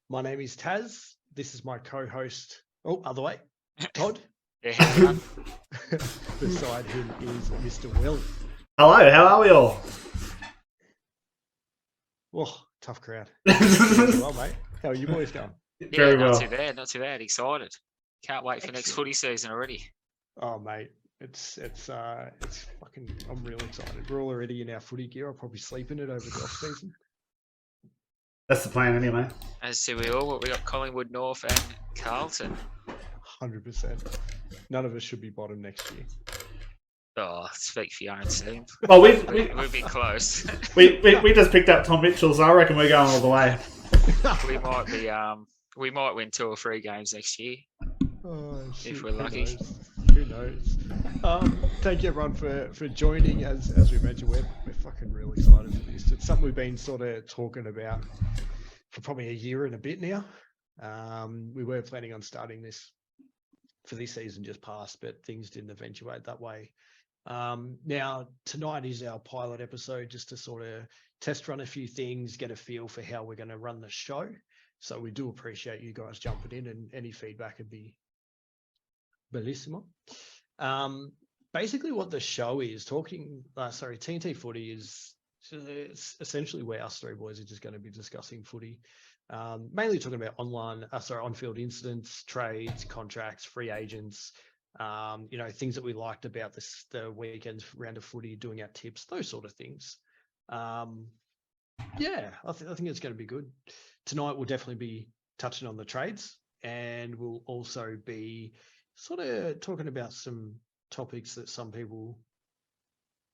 My name is Taz. This is my co-host. Oh, other way, Todd. Yeah, how's it going? Beside him is Mr. Will. Hello, how are we all? Oh, tough crowd. Well, mate. How are you boys going? Yeah, Very not well. too bad, not too bad. Excited. Can't wait for next Excellent. footy season already. Oh, mate. It's fucking. I'm really excited. We're all already in our footy gear. I'll probably sleep in it over the off season. That's the plan anyway. As do we all, we got Collingwood, North, and Carlton. 100%. None of us should be bottom next year. Oh, speak for your own team. Well, We'll be close. we just picked up Tom Mitchell, so I reckon we're going all the way. We might win 2 or 3 games next year. Oh, shit, If we're lucky. Who knows? Thank you everyone for joining. As we mentioned, we're fucking really excited for this. It's something we've been sort of talking about for probably a year and a bit now. We were planning on starting this for this season just past, but things didn't eventuate that way. Now tonight is our pilot episode, just to sort of test run a few things, get a feel for how we're going to run the show. So we do appreciate you guys jumping in, and any feedback would be bellissimo. Basically what the show is TNT Footy is it's essentially where us three boys are just going to be discussing footy, mainly talking about on-field incidents, trades, contracts, free agents, things that we liked about the weekend's round of footy, doing our tips, those sort of things. I think it's going to be good. Tonight we'll definitely be touching on the trades, and we'll also be sort of talking about some topics that some people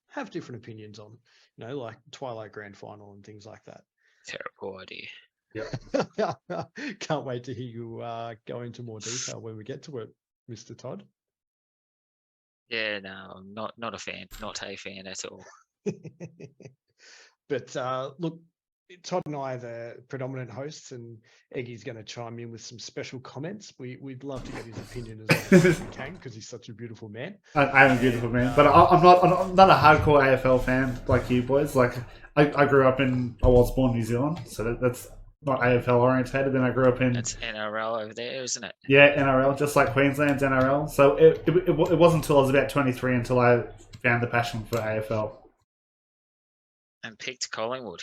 have different opinions on, like Twilight Grand Final and things like that. Terrible idea. Can't wait to hear you go into more detail when we get to it, Mr. Todd. Yeah, no, I'm not a fan. Not a fan at all. But look, Todd and I are the predominant hosts, and Eggy's going to chime in with some special comments. We'd love to get his opinion as well as we can, because he's such a beautiful man. I am a beautiful man, but I'm not a hardcore AFL fan like you boys. Like I was born in New Zealand, so that's not AFL orientated. Then I grew up in That's NRL over there, isn't it? Yeah, NRL, just like Queensland's NRL. So it wasn't until I was about 23 until I found the passion for AFL. And picked Collingwood.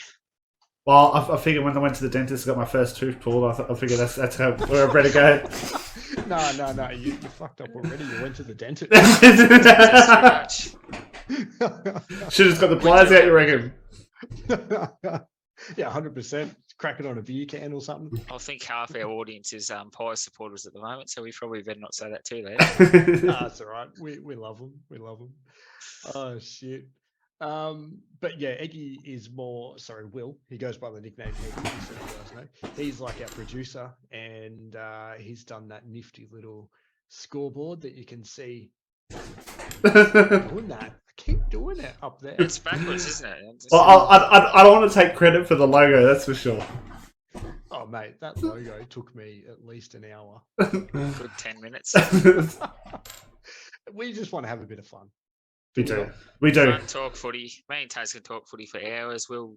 Well, I figured when I went to the dentist, got my first tooth pulled. I figured that's how where I better go. No, you fucked up already. You went to the dentist. Should have just got the pliers out, you reckon? Yeah, 100%. Crack it on a beer can or something. I think half our audience is Pie supporters at the moment, so we probably better not say that too loud. That's all right. We love them. We love them. Oh shit. But yeah, Eggy is Will. He goes by the nickname Eggy, so you guys know. He's like our producer, and he's done that nifty little scoreboard that you can see. Doing that. I keep doing it up there. It's backwards, isn't it? Well, I don't want to take credit for the logo, that's for sure. Oh mate, that logo took me at least an hour. Good 10 minutes. We just want to have a bit of fun. We do. Fun talk footy. Me and Taz can talk footy for hours. Will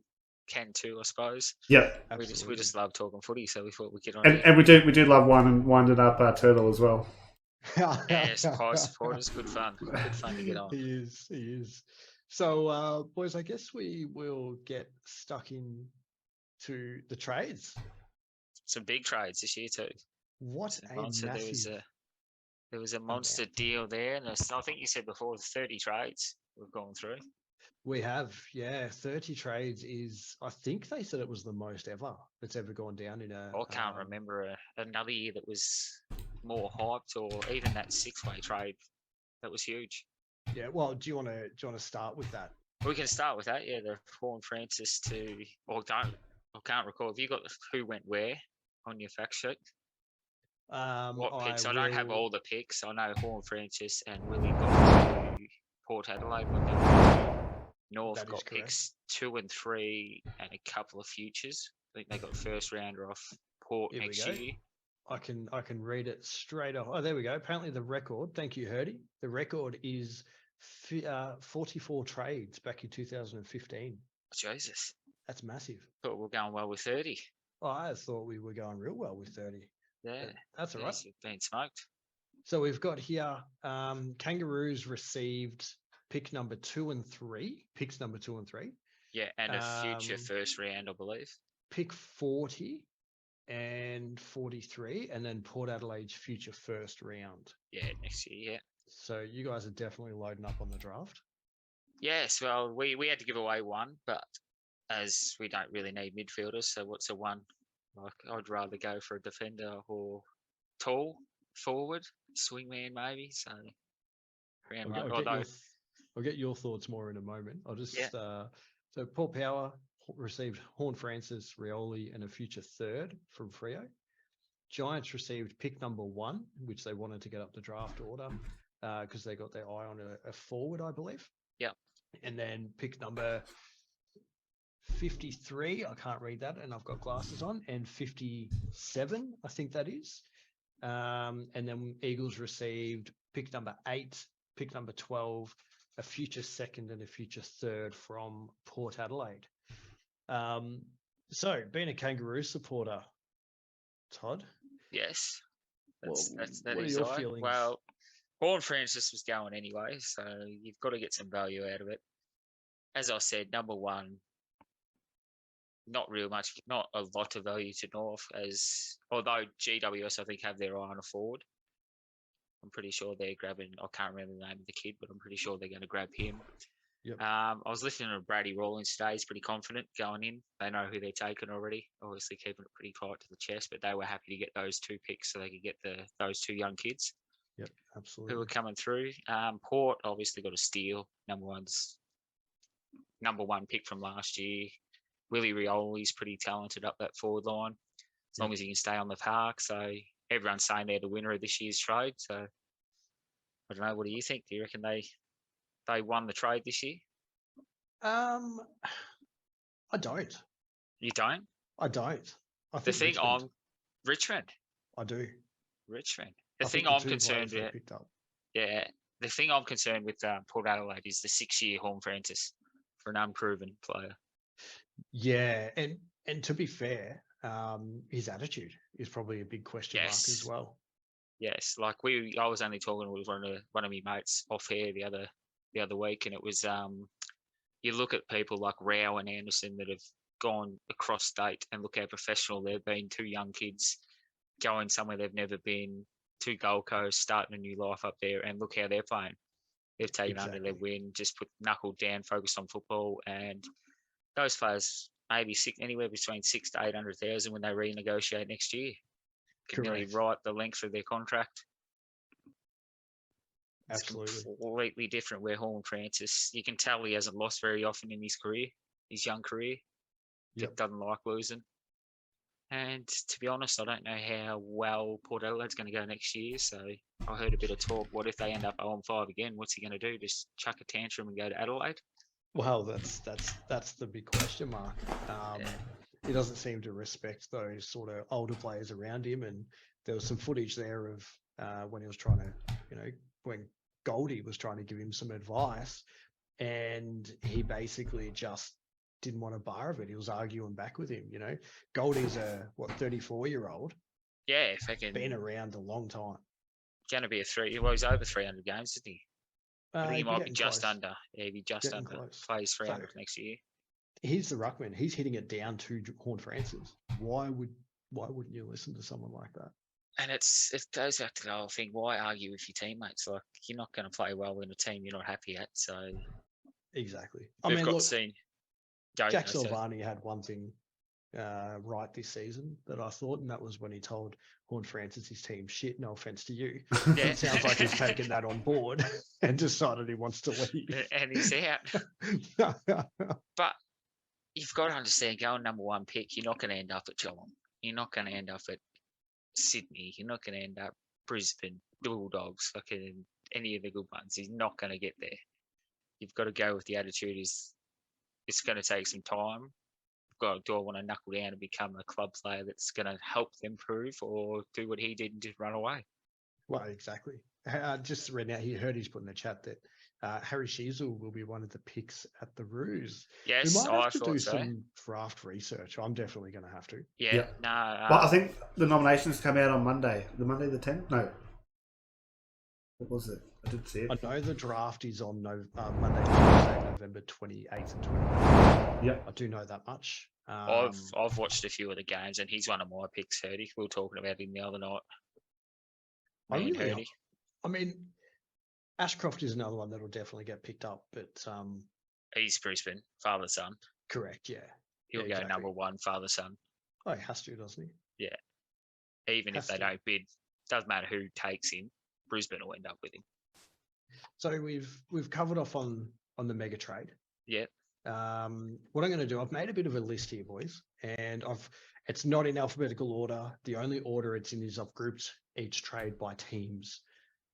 can too, I suppose. Yep. We just love talking footy, so we thought we'd get on. And we do love winding up Turtle as well. Yes, Pie supporters, good fun. Good fun to get on. He is. So, boys, I guess we will get stuck into the trades. Some big trades this year too. What a massive... There was a monster deal there, and I think you said before 30 trades we've gone through. We have, yeah, 30 trades is. I think they said it was the most ever that's ever gone down in a. I can't remember another year that was more hyped, or even that 6-way trade that was huge. Yeah, well, do you want to start with that? We can start with that. Yeah, the Horn Francis to. I can't recall. Have you got who went where on your fact sheet? What picks? I don't have all the picks. I know Horn Francis and Willie got to Port Adelaide. North got picks 2 and 3 and a couple of futures. I think they got first rounder off Port next year. I can read it straight off. Oh, there we go. Apparently the record, thank you, Hurdy. The record is 44 trades back in 2015. Jesus. That's massive. Thought we were going well with 30. Oh, I thought we were going real well with 30. Yeah, that's all right. You've been smoked. So we've got here Kangaroos received pick number 2 and 3. Picks number 2 and 3. Yeah, and a future first round, I believe. Pick 40 and 43, and then Port Adelaide's future first round. Yeah, next year, yeah. So you guys are definitely loading up on the draft. Yes, well, we had to give away one, but as we don't really need midfielders, so what's a one? Like, I'd rather go for a defender or tall forward, swingman maybe. So, I'll get your thoughts more in a moment. I'll just so Port Power received Horn Francis, Rioli, and a future third from Freo. Giants received pick number 1, which they wanted to get up the draft order because they got their eye on a forward, I believe. Yeah. And then pick number 53, I can't read that, and I've got glasses on, and 57, I think that is. And then Eagles received pick number 8, pick number 12, a future second and a future third from Port Adelaide. So being a Kangaroo supporter, Todd. Yes. That what is are your right. feelings? Well, Horn Francis was going anyway, so you've got to get some value out of it. As I said, number 1, not a lot of value to North, although GWS I think have their eye on a forward. I'm pretty sure they're grabbing, I can't remember the name of the kid, but I'm pretty sure they're going to grab him. Yep. I was listening to Brady Rawlings today. He's pretty confident going in. They know who they're taking already, obviously keeping it pretty tight to the chest, but they were happy to get those 2 picks so they could get those 2 young kids. Yep, absolutely. Who were coming through. Port obviously got a steal. Number 1 pick from last year. Willie Rioli's pretty talented up that forward line, as long as he can stay on the park. So everyone's saying they're the winner of this year's trade. So I don't know. What do you think? Do you reckon they won the trade this year? I don't. You don't? I don't. I think the thing on Richmond. I do. Richmond. The thing I'm concerned with. Yeah. The thing I'm concerned with Port Adelaide is the 6-year Horn Francis for an unproven player. Yeah, and to be fair, his attitude is probably a big question mark as well. Yes, like I was only talking with one of my mates off here the other week, and it was you look at people like Rao and Anderson that have gone across state, and look how professional they've been. 2 young kids going somewhere they've never been, to Gold Coast, starting a new life up there, and look how they're playing. They've taken under their win, just put knuckled down, focused on football, and those players maybe anywhere between 600 to 800,000 when they renegotiate next year. Can nearly write the length of their contract. Absolutely. It's completely different where Horn Francis, you can tell he hasn't lost very often in his young career. Yep. Doesn't like losing. And to be honest, I don't know how well Port Adelaide's going to go next year. So I heard a bit of talk. What if they end up 0-5 again? What's he going to do? Just chuck a tantrum and go to Adelaide? Well, that's the big question mark. He doesn't seem to respect those sort of older players around him, and there was some footage there of when he was trying to, when Goldie was trying to give him some advice, and he basically just didn't want a bar of it. He was arguing back with him. Goldie's a 34-year-old. Yeah, fucking been around a long time. Going to be he's over 300 games, isn't he? I think he might be just close. under. Yeah, he'd be just under. Close. Plays 300 next year. He's the ruckman. He's hitting it down to Horn Francis. Why wouldn't you listen to someone like that? And it goes back to the whole thing. Why argue with your teammates? Like, you're not going to play well in a team you're not happy at. So exactly. Jack Silvani had one thing right this season that I thought, and that was when he told Horn Francis his team shit. No offense to you. Yeah. It sounds like he's taken that on board and decided he wants to leave. And he's out. But you've got to understand, going number 1 pick, you're not going to end up at Geelong. You're not going to end up at Sydney. You're not going to end up Brisbane, Bulldogs, fucking any of the good ones. He's not going to get there. You've got to go with the attitude is it's going to take some time. Do I want to knuckle down and become a club player that's going to help them prove, or do what he did and just run away? Well, exactly. Just read out. He heard he's put in the chat that Harry Sheasel will be one of the picks at the Roos. Yes, we might have I to thought do so. some draft research. I'm definitely going to have to. Yeah, Yep. no. But I think the nominations come out on Monday. The Monday the 10th? No. What was it? I did see it. I know the draft is on Monday, Tuesday, November 28th and 29th. Yep. I do know that much. I've watched a few of the games, and he's one of my picks, Hurdy. We were talking about him the other night. I mean, Ashcroft is another one that'll definitely get picked up, but he's Brisbane, father son. Correct, yeah. He'll go number one, father son. Oh, he has to, doesn't he? Yeah. Even if they don't bid, doesn't matter who takes him. Brisbane will end up with him. So we've covered off on the mega trade. Yeah. What I'm going to do, I've made a bit of a list here, boys, and it's not in alphabetical order. The only order it's in is I've grouped each trade by teams.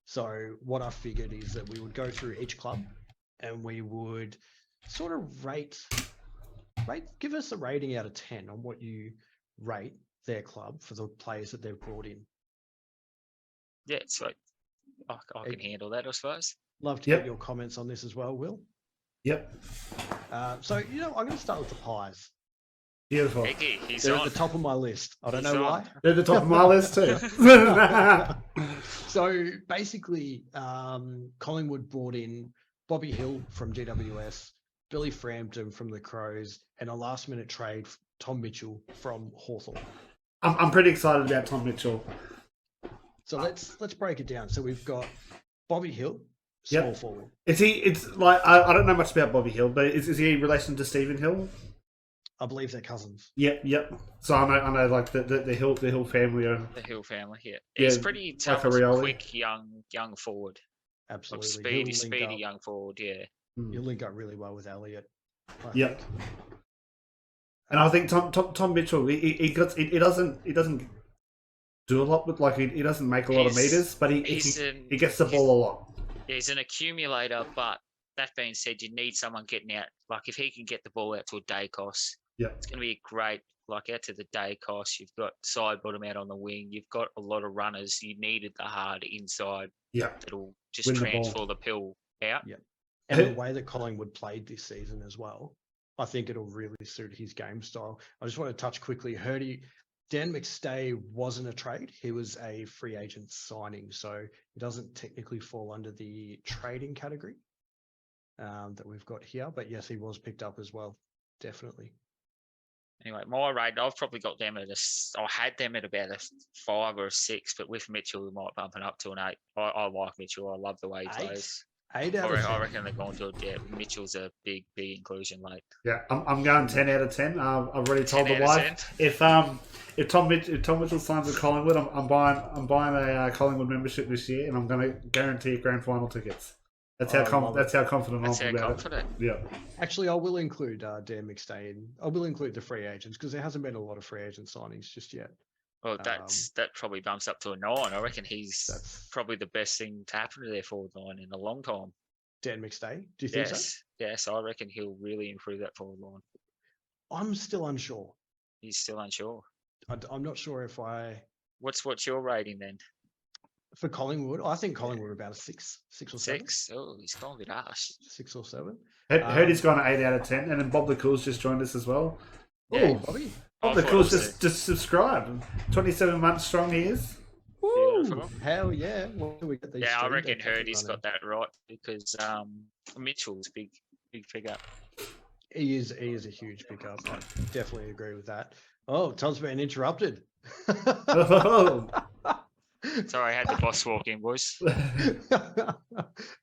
So what I figured is that we would go through each club and we would sort of give us a rating out of 10 on what you rate their club for the players that they've brought in. Yeah, so I can handle that, I suppose. Love to get your comments on this as well, Will. Yep. So, I'm going to start with the Pies. Beautiful. They're at the top of my list. I don't know why. They're at the top of my list too. So basically, Collingwood brought in Bobby Hill from GWS, Billy Frampton from the Crows, and a last-minute trade, Tom Mitchell from Hawthorn. I'm pretty excited about Tom Mitchell. So let's break it down. So we've got Bobby Hill, small forward. It's like I don't know much about Bobby Hill, but is he in relation to Stephen Hill? I believe they're cousins. Yep. So I know like the Hill family are the Hill family. Yeah, he's pretty tough, like quick, young forward. Absolutely, like speedy young forward. Yeah, you'll link up really well with Elliot. Yep. And I think Tom Mitchell, he doesn't do a lot with he doesn't make a lot of meters, but he gets the ball a lot. He's an accumulator, but that being said, you need someone getting out. Like if he can get the ball out to a Dacos, it's going to be great. Like out to the Dacos, you've got side bottom out on the wing. You've got a lot of runners. You needed the hard inside. Yeah, it'll just transfer the pill out. Yeah, and the way that Collingwood played this season as well, I think it'll really suit his game style. I just want to touch quickly. Dan McStay wasn't a trade. He was a free agent signing, so he doesn't technically fall under the trading category that we've got here. But yes, he was picked up as well, definitely. Anyway, my rate, I've probably got them I had them at about a 5 or a 6, but with Mitchell, we might bump it up to an 8. I like Mitchell. I love the way he plays. 8 out of 10. I reckon they're going to Mitchell's a big inclusion late. Yeah, I'm going 10 out of 10. I've already told the wife if Tom Mitchell signs with Collingwood, I'm buying a Collingwood membership this year, and I'm going to guarantee grand final tickets. That's how confident I'm about it. Yeah. Actually, I will include Dan McStay in. I will include the free agents because there hasn't been a lot of free agent signings just yet. Well, that probably bumps up to a 9. I reckon that's probably the best thing to happen to their forward line in a long time. Dan McStay, do you think so? Yes, I reckon he'll really improve that forward line. I'm still unsure. He's still unsure. I'm not sure if I. What's your rating then? For Collingwood, I think Collingwood are about a 6 or 7. 6? Oh, he's gone a bit harsh. 6 or 7. Heard he's gone an 8 out of 10, and then Bob the Cool's just joined us as well. Yeah, Bobby. Bob the Cool's just subscribed. 27 months strong he is. Woo! Hell yeah! We get these I reckon Hurdy's got that right because Mitchell's big pickup. He is a huge pickup. I definitely agree with that. Oh, Tom's been interrupted. Sorry, I had the boss walk in, boys.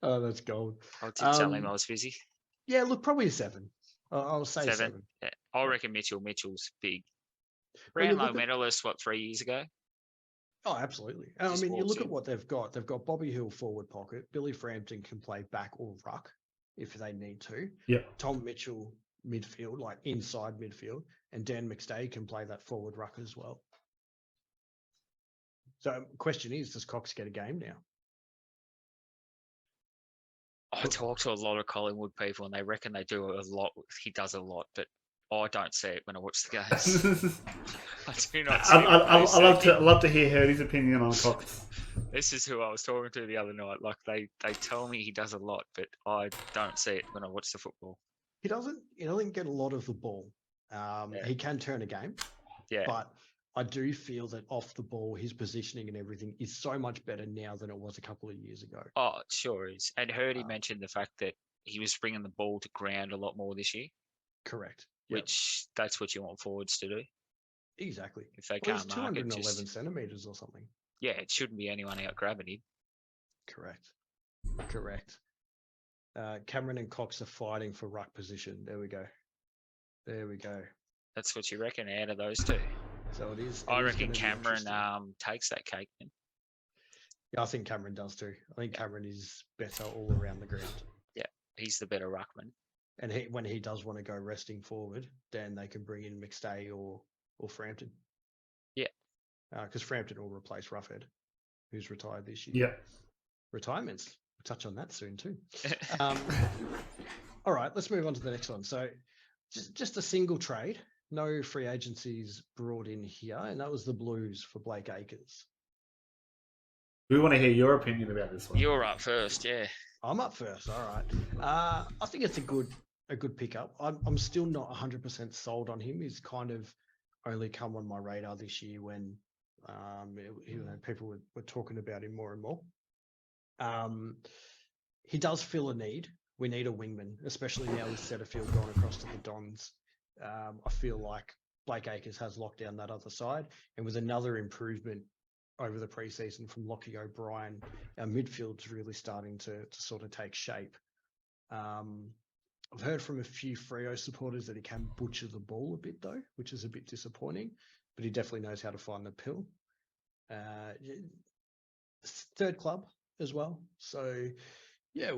Oh, that's gold. I did tell him I was busy. Yeah, look, probably a 7. I'll say 7. Yeah, I reckon Mitchell's big. Brownlow medalist, 3 years ago? Oh, absolutely. I mean, you look at what they've got. They've got Bobby Hill forward pocket. Billy Frampton can play back or ruck if they need to. Yeah. Tom Mitchell midfield, like inside midfield, and Dan McStay can play that forward ruck as well. So, question is, does Cox get a game now? I talk to a lot of Collingwood people, and they reckon they do a lot. He does a lot, but I don't see it when I watch the games. I do not see I love to hear Hurdy's opinion on Cox. This is who I was talking to the other night. Like they tell me he does a lot, but I don't see it when I watch the football. He doesn't get a lot of the ball. He can turn a game. Yeah. But I do feel that off the ball, his positioning and everything is so much better now than it was a couple of years ago. Oh, it sure is. And Hurdy mentioned the fact that he was bringing the ball to ground a lot more this year. Correct. Which that's what you want forwards to do. Exactly. If they can't mark 211 centimeters or something. Yeah, it shouldn't be anyone out grabbing him. Correct. Cameron and Cox are fighting for ruck position. There we go. That's what you reckon out of those two. So it is. I reckon Cameron takes that cake then. Yeah, I think Cameron does too. I think Cameron is better all around the ground. Yeah, he's the better ruckman. And when he does want to go resting forward, then they can bring in McStay or Frampton. Yeah. Because Frampton will replace Roughhead, who's retired this year. Yeah. Retirements. We'll touch on that soon too. All right, let's move on to the next one. So just a single trade. No free agencies brought in here, and that was the Blues for Blake Acres. We want to hear your opinion about this one. You're up first, yeah. I'm up first. All right. I think it's a good pickup. I'm still not 100% sold on him. He's kind of only come on my radar this year when people were talking about him more and more. He does fill a need. We need a wingman, especially now with Setterfield going across to the Dons. I feel like Blake Acres has locked down that other side, and with another improvement over the preseason from Lockie O'Brien, our midfield's really starting to sort of take shape. I've heard from a few Freo supporters that he can butcher the ball a bit though, which is a bit disappointing, but he definitely knows how to find the pill. Third club as well. So yeah,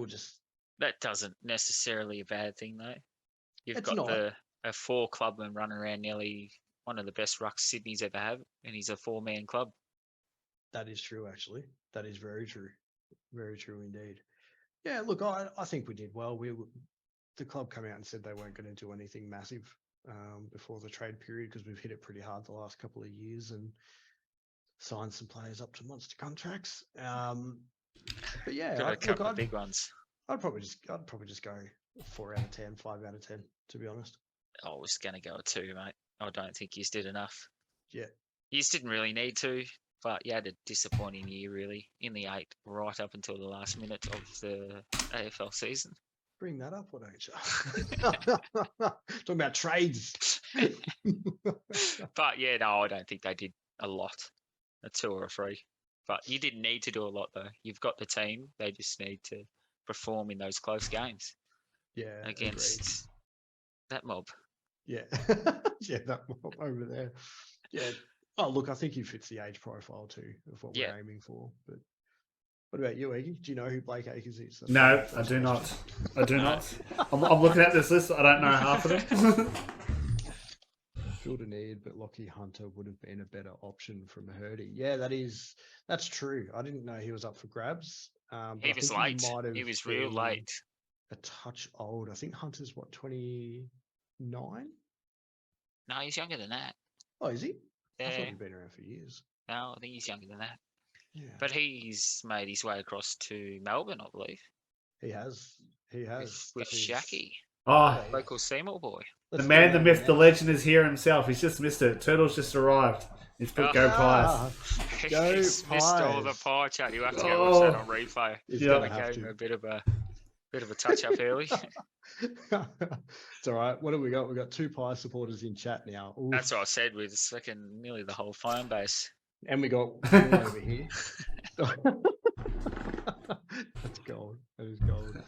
that doesn't necessarily a bad thing though. You've got not. A 4 clubman running around nearly one of the best rucks Sydney's ever had, and he's a 4-man club. That is true, actually. That is very true. Very true indeed. Yeah, look, I think we did well. The club came out and said they weren't going to do anything massive before the trade period because we've hit it pretty hard the last couple of years and signed some players up to monster contracts. But yeah, a couple of big ones. I'd probably just go 4 out of 10, 5 out of 10, to be honest. I was going to go a 2, mate. I don't think he's did enough. Yeah. He just didn't really need to, but he had a disappointing year, really, in the 8, right up until the last minute of the AFL season. Bring that up, why don't you? Talking about trades. But yeah, no, I don't think they did a lot. A 2 or a 3. But you didn't need to do a lot, though. You've got the team. They just need to perform in those close games. Yeah. Against that mob. Yeah. Yeah, that mob over there. Yeah. Oh, look, I think he fits the age profile too of what we're aiming for. But what about you, Eggy? Do you know who Blake Acres is? No, I do not. I do not. I'm looking at this list. I don't know half of them. Filled a need, but Lockie Hunter would have been a better option from Hurdy. Yeah, that's true. I didn't know he was up for grabs. He was late. He was real late. A touch old. I think Hunter's 29? No, he's younger than that. Oh, is he? Yeah. I thought he'd been around for years. No, I think he's younger than that. Yeah. But he's made his way across to Melbourne, I believe. He has. With Shaki. Oh, local Seymour boy. The man, the myth, the legend is here himself. He's just missed it. Turtle's just arrived. He's put go Pies. He's missed all the pie chat. You have to go watch that on replay. Yeah. Gave him a bit of a touch up early. It's all right. What have we got? We've got 2 Pie supporters in chat now. Ooh. That's what I said with fucking nearly the whole phone base. And we got one over here. That's gold. That is gold.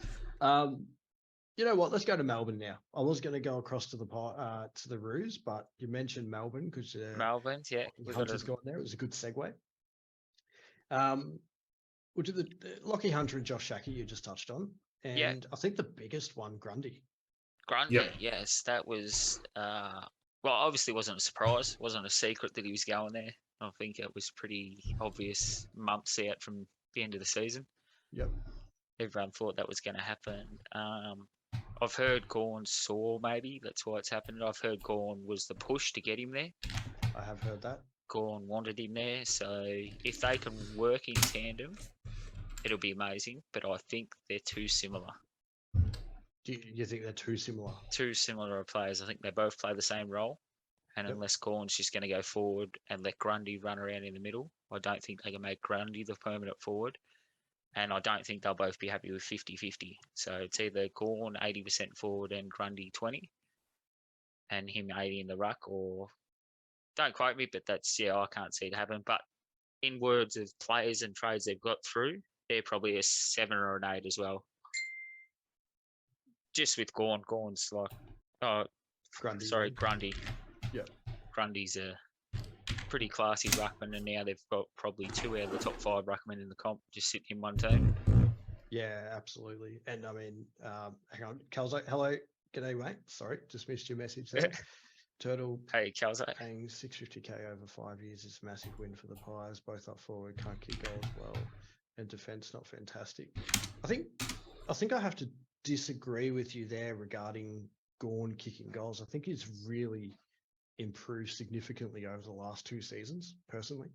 You know what? Let's go to Melbourne now. I was going to go across to the Roos, but you mentioned Melbourne because Melbourne, yeah, Hunter's gone there. It was a good segue. We'll do the Lockie Hunter and Josh Shaki you just touched on, and I think the biggest one, Grundy. Yes, that was obviously wasn't a surprise. Wasn't a secret that he was going there. I think it was pretty obvious months out from the end of the season. Yep. Everyone thought that was going to happen. I've heard Gorn sore, maybe. That's why it's happened. I've heard Gorn was the push to get him there. I have heard that. Gorn wanted him there. So if they can work in tandem, it'll be amazing. But I think they're too similar. Do you think they're too similar? Too similar players. I think they both play the same role. And unless Gorn's just going to go forward and let Grundy run around in the middle, I don't think they can make Grundy the permanent forward. And I don't think they'll both be happy with 50-50. So it's either Gorn 80% forward and Grundy 20, and him 80 in the ruck, or don't quote me, but that's, I can't see it happen. But in words of players and trades they've got through, they're probably a 7 or an 8 as well. Just with Gorn's like, Grundy. Yeah. Grundy's a pretty classy ruckman, and now they've got probably 2 out of the top 5 ruckmen in the comp just sitting in one team. Yeah, absolutely. And I mean, hang on, Calzo, hello, g'day, mate. Sorry, just missed your message there. Turtle. Hey, Calzo. Paying $650K over 5 years is a massive win for the Pies. Both up forward, can't kick goals well, and defence not fantastic. I think I have to disagree with you there regarding Gorn kicking goals. I think he's really improved significantly over the last 2 seasons, personally.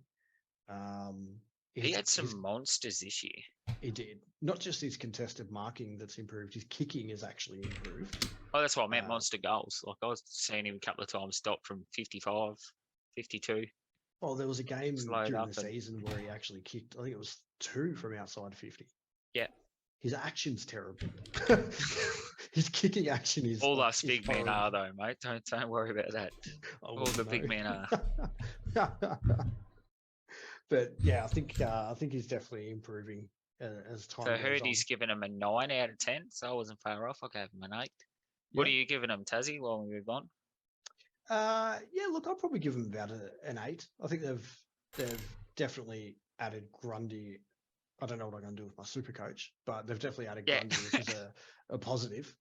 He had some monsters this year. He did. Not just his contested marking that's improved, his kicking has actually improved. Oh, that's what I meant, monster goals. Like, I was seeing him a couple of times stop from 55, 52. Well, there was a game during the season where he actually kicked, I think it was 2 from outside 50. Yeah. His action's terrible. His kicking action is... All us big men are, though, mate. Don't worry about that. All the big men are. But yeah, I think he's definitely improving as time goes on. So I heard he's given him a 9 out of 10, so I wasn't far off. I gave him an 8. What are you giving him, Tazzy, while we move on? Yeah, look, I'll probably give him about an 8. I think they've definitely added Grundy. I don't know what I'm going to do with my super coach, but they've definitely added Grundy, which is a positive.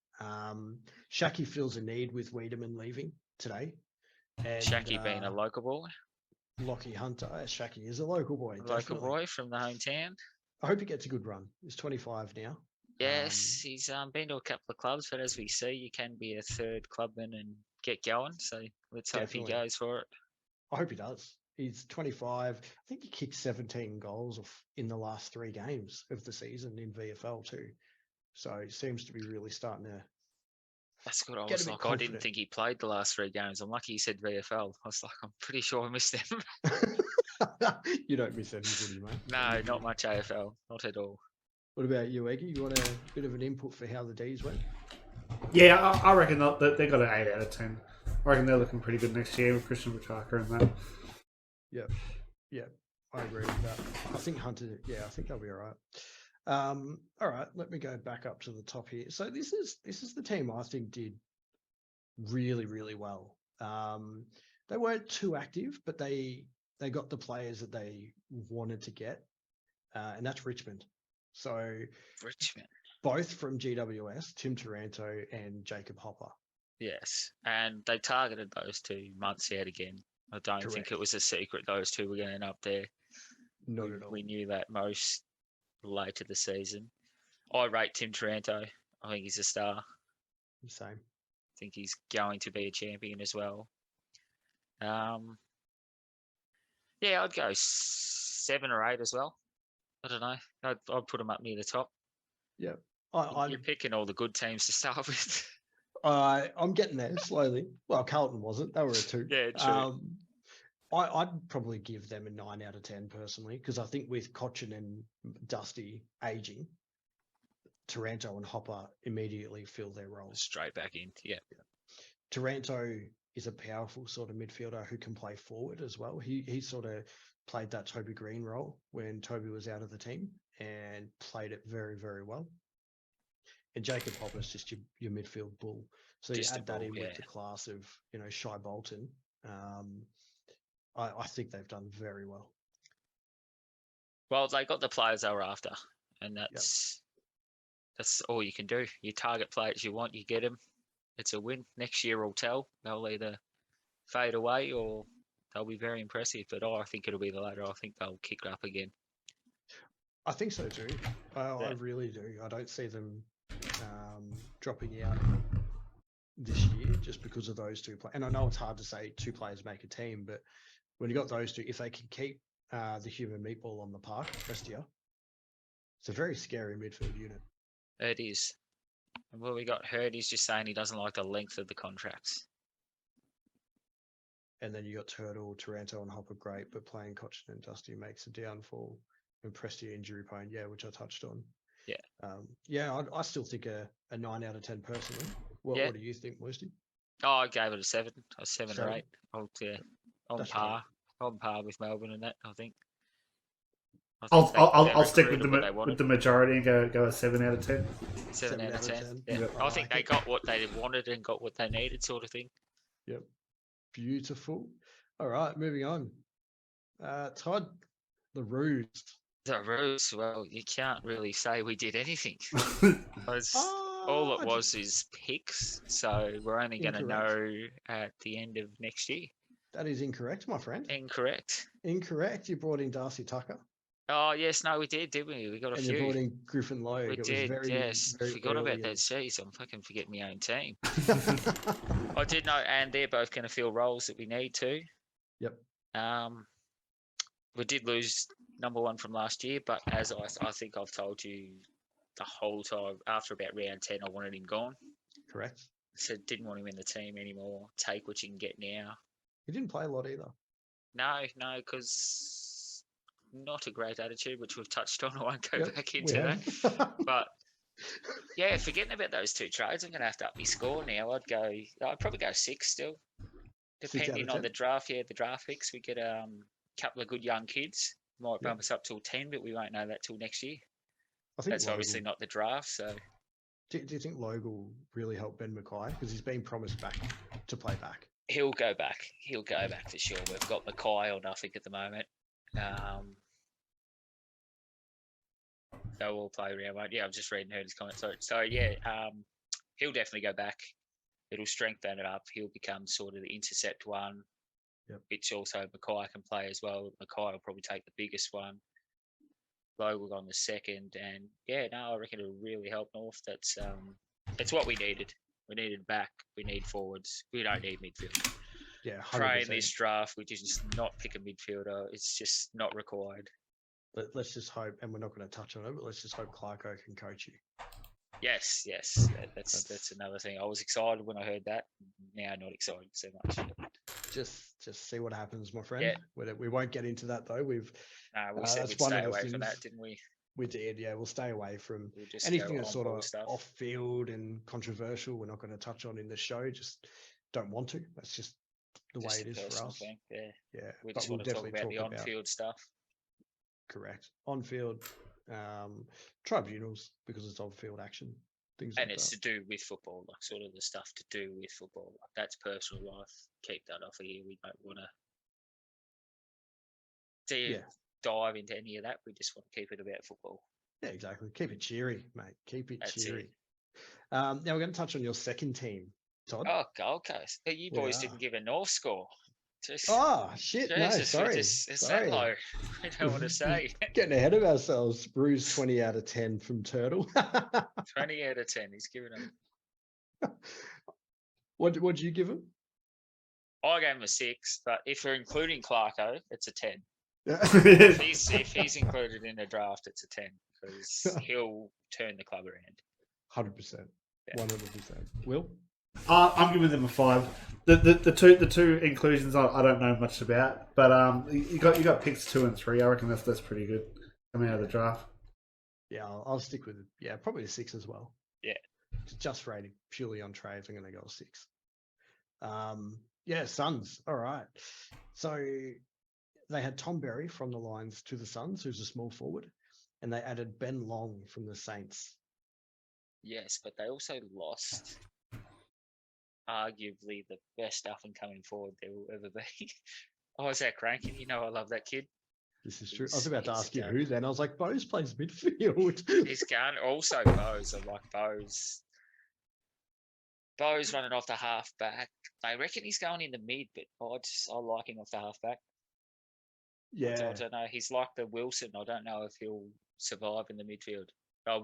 Shaki feels a need with Wiedemann leaving today. And, Shaki being a local boy. Lockie Hunter. Shaki is a local boy. Local boy from the hometown. I hope he gets a good run. He's 25 now. Yes, he's been to a couple of clubs, but as we see, you can be a third clubman and get going. So let's hope he goes for it. I hope he does. He's 25. I think he kicked 17 goals in the last 3 games of the season in VFL too. So he seems to be really starting to... That's good. I was like, I didn't think he played the last 3 games. I'm lucky he said VFL. I was like, I'm pretty sure I missed them. You don't miss any footy, mate. No, not much AFL. Not at all. What about you, Eggy? You want a bit of an input for how the D's went? Yeah, I reckon they got an 8 out of 10. I reckon they're looking pretty good next year with Christian Petrarca and that. Yeah, I agree with that. I think Hunter, I think they'll be all right. All right, let me go back up to the top here. So this is the team I think did really, really well. They weren't too active, but they got the players that they wanted to get, and that's Richmond. So Richmond, both from GWS, Tim Taranto and Jacob Hopper. Yes, and they targeted those 2 months out again. I don't think it was a secret those 2 were going to end up there. Not at all. We knew that most later the season. I rate Tim Taranto. I think he's a star. Same. I think he's going to be a champion as well. I'd go 7 or 8 as well. I don't know. I'd put him up near the top. Yeah. You're picking all the good teams to start with. I'm getting there slowly. Well, Carlton wasn't. They were a 2. Yeah, true. I'd probably give them a 9 out of 10 personally, because I think with Cochin and Dusty aging, Taranto and Hopper immediately fill their roles. Straight back in, yeah. Taranto is a powerful sort of midfielder who can play forward as well. He sort of played that Toby Green role when Toby was out of the team and played it very, very well. And Jacob Hopper's just your midfield bull. So you add that in with the class of, Shai Bolton. I think they've done very well. Well, they got the players they were after, and that's all you can do. You target players you want, you get them. It's a win. Next year will tell. They'll either fade away or they'll be very impressive. But I think it'll be the latter. I think they'll kick up again. I think so too. I really do. I don't see them dropping out this year just because of those two players. And I know it's hard to say two players make a team, but when you got those two, if they can keep the human meatball on the park, Prestia, it's a very scary midfield unit. It is. And what we got heard, he's just saying he doesn't like the length of the contracts. And then you got Turtle, Taranto, and Hopper great, but playing Cochin and Dusty makes a downfall. And Prestia injury prone, which I touched on. Yeah. I still think a 9 out of 10 personally. What do you think, Moisty? Oh, I gave it a 7. A 7 or 8. On par. Great. On par with Melbourne and that, I think. I'll stick with the majority and go a 7 out of 10. 7 out of 10. Yeah. Yep. I think they got what they wanted and got what they needed, sort of thing. Yep. Beautiful. All right, moving on. Todd, the Roos. The Roos, well, you can't really say we did anything. All it was is picks, so we're only going to know at the end of next year. That is incorrect, my friend. Incorrect. You brought in Darcy Tucker. Oh, yes, no, we did, didn't we? We got a few. You brought in Griffin Logue. We did, yes. Forgot about that. Jeez, I'm fucking forgetting my own team. I did know, and they're both going to fill roles that we need to. Yep. We did lose number 1 from last year, but as I think I've told you the whole time, after about round 10, I wanted him gone. Correct. I said didn't want him in the team anymore. Take what you can get now. He didn't play a lot either. No, because not a great attitude, which we've touched on. I won't go back into that. But yeah, forgetting about those 2 trades, I'm going to have to up my score now. I'd probably go 6 still, depending on the draft. Yeah, the draft picks. We get a couple of good young kids. Might bump us up till 10, but we won't know that till next year. I think that's obviously not the draft. So, do you think Logue will really help Ben Mackay because he's been promised back to play back? He'll go back. He'll go back for sure. We've got Mackay or nothing at the moment. They'll all play around, won't? Yeah, I'm just reading his comments. So yeah, he'll definitely go back. It'll strengthen it up. He'll become sort of the intercept one. Yep. Which also Mackay can play as well. Mackay will probably take the biggest one. Logue will go on the second, and I reckon it'll really help North. That's it's what we needed. We needed back. We need forwards. We don't need midfield. Yeah, 100%. Try in this draft, we just not pick a midfielder. It's just not required. But let's just hope, and we're not going to touch on it, but let's just hope Clarko can coach you. Yes. That's another thing. I was excited when I heard that. Now not excited so much. Just see what happens, my friend. Yeah. We won't get into that though. We said we'd stay away from that, didn't we? We did, yeah. We'll stay away from anything that's sort of off field and controversial. We're not going to touch on in the show. Just don't want to. That's just the way it is for us. Thing. Yeah. We but just want to talk about the on-field stuff. Correct. On-field tribunals because it's on-field action. Things and like it's that. to do with football, like sort of the stuff to do with football. Like that's personal life. Keep that off of here. We don't want to dive into any of that. We just want to keep it about football. Yeah, exactly. Keep it cheery, mate. Keep it cheery. Now we're going to touch on your second team, Todd. Oh, Gold Coast. But you boys didn't give a North score. Shit! Jesus, no, sorry. It's that low. I don't want to say. Getting ahead of ourselves. Bruce 20 out of 10 from Turtle. 20 out of 10. He's given him. What'd you give him? I gave him a 6, but if we're including Clarko, it's a 10. if he's included in the draft, it's a 10 because he'll turn the club around. 100%. 100%. Will? I'm giving them a 5. The two inclusions I don't know much about, but you got picks 2 and 3. I reckon that's pretty good coming out of the draft. Yeah, I'll stick with it. Yeah, probably a 6 as well. Yeah, just rating purely on trades. I'm going to go a 6. Suns. All right. So they had Tom Berry from the Lions to the Suns, who's a small forward, and they added Ben Long from the Saints. Yes, but they also lost arguably the best up and coming forward there will ever be. Oh, is that Cranky? You know I love that kid. This is true. I was about to ask you who then. I was like, Bose plays midfield. He's gone. Also Bose. I like Bose. Bose running off the half back. I reckon he's going in the mid, but I like him off the half back. Yeah. I don't know. He's like the Wilson. I don't know if he'll survive in the midfield.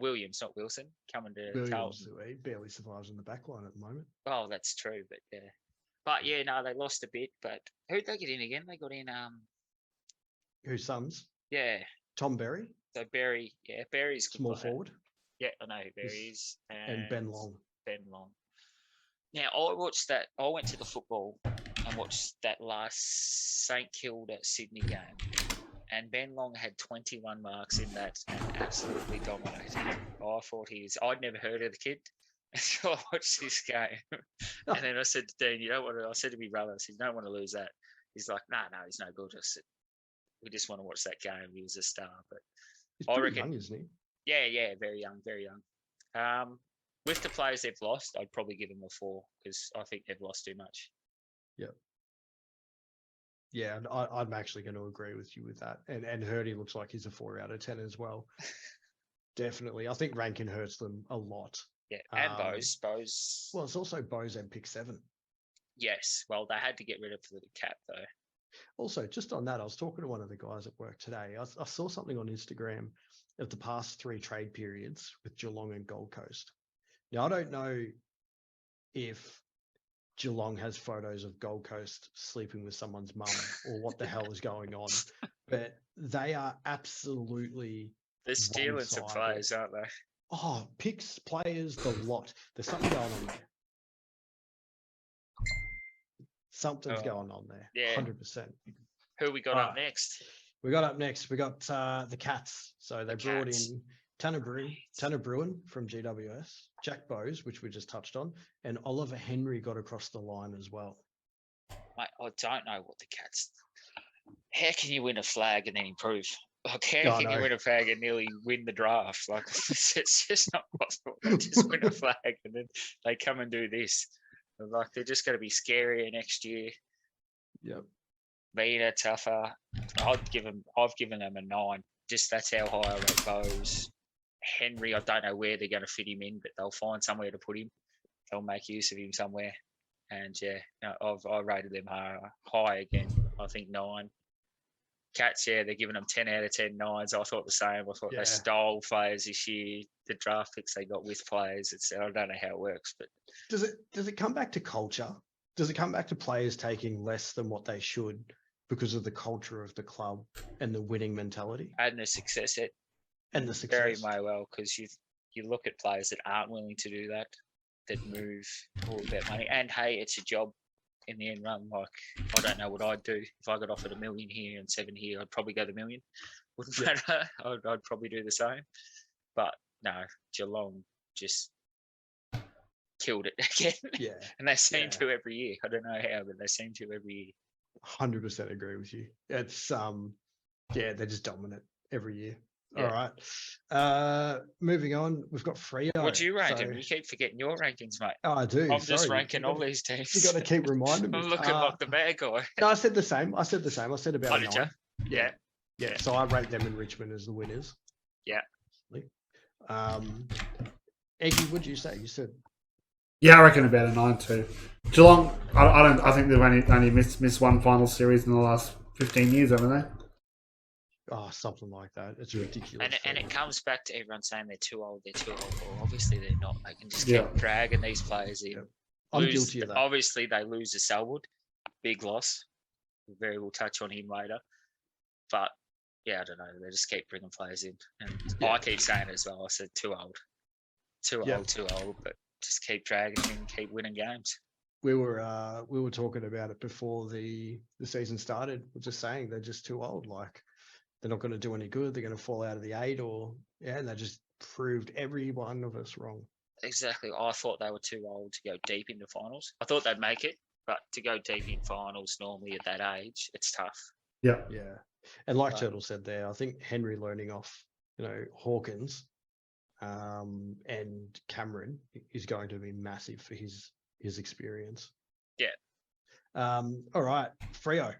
Williams, not Wilson, coming to Williams, Carlton. he barely survives in the back line at the moment. Oh, that's true, but yeah. But yeah, no, they lost a bit. But who'd they get in again? They got in Whose sons? Yeah. Tom Berry. So Berry, Berry's good small player. forward. Yeah, I know who Berry is. And Ben Long. Ben Long. Now I watched that. I went to the football and watched that last St Kilda Sydney game, and Ben Long had 21 marks in that and absolutely dominated. I thought I'd never heard of the kid. So I watched this game, and then I said to Dean, "You don't want to." I said to my brother, "I said, you don't want to lose that." He's like, "No, he's no good." I said, "We just want to watch that game. He was a star." But he's pretty young, isn't he? Yeah, very young, very young. With the players they've lost, I'd probably give them a 4 because I think they've lost too much. Yep. Yeah, and I'm actually going to agree with you with that. And Hurdy looks like he's a 4 out of 10 as well. Definitely. I think Rankin hurts them a lot. Yeah, and Bose. Well, it's also Bose and pick 7. Yes. Well, they had to get rid of the cap, though. Also, just on that, I was talking to one of the guys at work today. I saw something on Instagram of the past 3 trade periods with Geelong and Gold Coast. Now, I don't know if Geelong has photos of Gold Coast sleeping with someone's mum or what the hell is going on, but they are absolutely... They're stealing some players, aren't they? Oh, picks, players, the lot. There's something going on there. Something's going on there. Yeah. 100%. Who we got up next? We got the Cats. So they brought in Tanner Bruin from GWS, Jack Bowes, which we just touched on, and Oliver Henry got across the line as well. Mate, I don't know what the Cats... How can you win a flag and then improve? Like, how can you win a flag and nearly win the draft? Like, it's just not possible. They just win a flag and then they come and do this. Like, they're just going to be scarier next year. Yep. Meaner, tougher. I've given them a 9. Just that's how high I rate Bowes. Henry, I don't know where they're going to fit him in, but they'll find somewhere to put him. They'll make use of him somewhere. And yeah, I rated them high again. I think 9. Cats, yeah, they're giving them 10 out of 10 9s. I thought the same. I thought they stole players this year. The draft picks they got with players. I don't know how it works, but does it come back to culture? Does it come back to players taking less than what they should because of the culture of the club and the winning mentality and the success? Very well, because you look at players that aren't willing to do that move all about money. And hey, it's a job. In the end run, like, I don't know what I'd do if I got offered $1 million here and 7 here. I'd probably go the $1 million. Wouldn't matter. I'd probably do the same. But no, Geelong just killed it again. Yeah, and they seem to every year. I don't know how, but they seem to every year. 100% agree with you. It's they're just dominant every year. Yeah. All right. Moving on, we've got Freo. What do you rank them? You keep forgetting your rankings, mate. Oh, I do. I'm just ranking all these teams. You got to keep reminding me. I'm looking like the bad guy. No, I said the same. I said about 9. Yeah. So I rate them in Richmond as the winners. Yeah. Eggy, what did you say? You said. Yeah, I reckon about a 9 too. Geelong, I think they've only missed one final series in the last 15 years, haven't they? Oh, something like that. It's ridiculous. And it comes back to everyone saying they're too old. Well, obviously they're not. They can just keep dragging these players in. Yeah. I'm guilty of that. Obviously they lose to Selwood. Big loss. We'll touch on him later. But yeah, I don't know. They just keep bringing players in. And I keep saying it as well. I said too old. Too old. But just keep dragging him, keep winning games. We were talking about it before the season started. We're just saying they're just too old. Like, they're not going to do any good. They're going to fall out of the 8 and they just proved every one of us wrong. Exactly. I thought they were too old to go deep into finals. I thought they'd make it, but to go deep in finals normally at that age, it's tough. Yeah. Yeah. And like Turtle said there, I think Henry learning off, Hawkins and Cameron is going to be massive for his experience. Yeah. All right. Freo.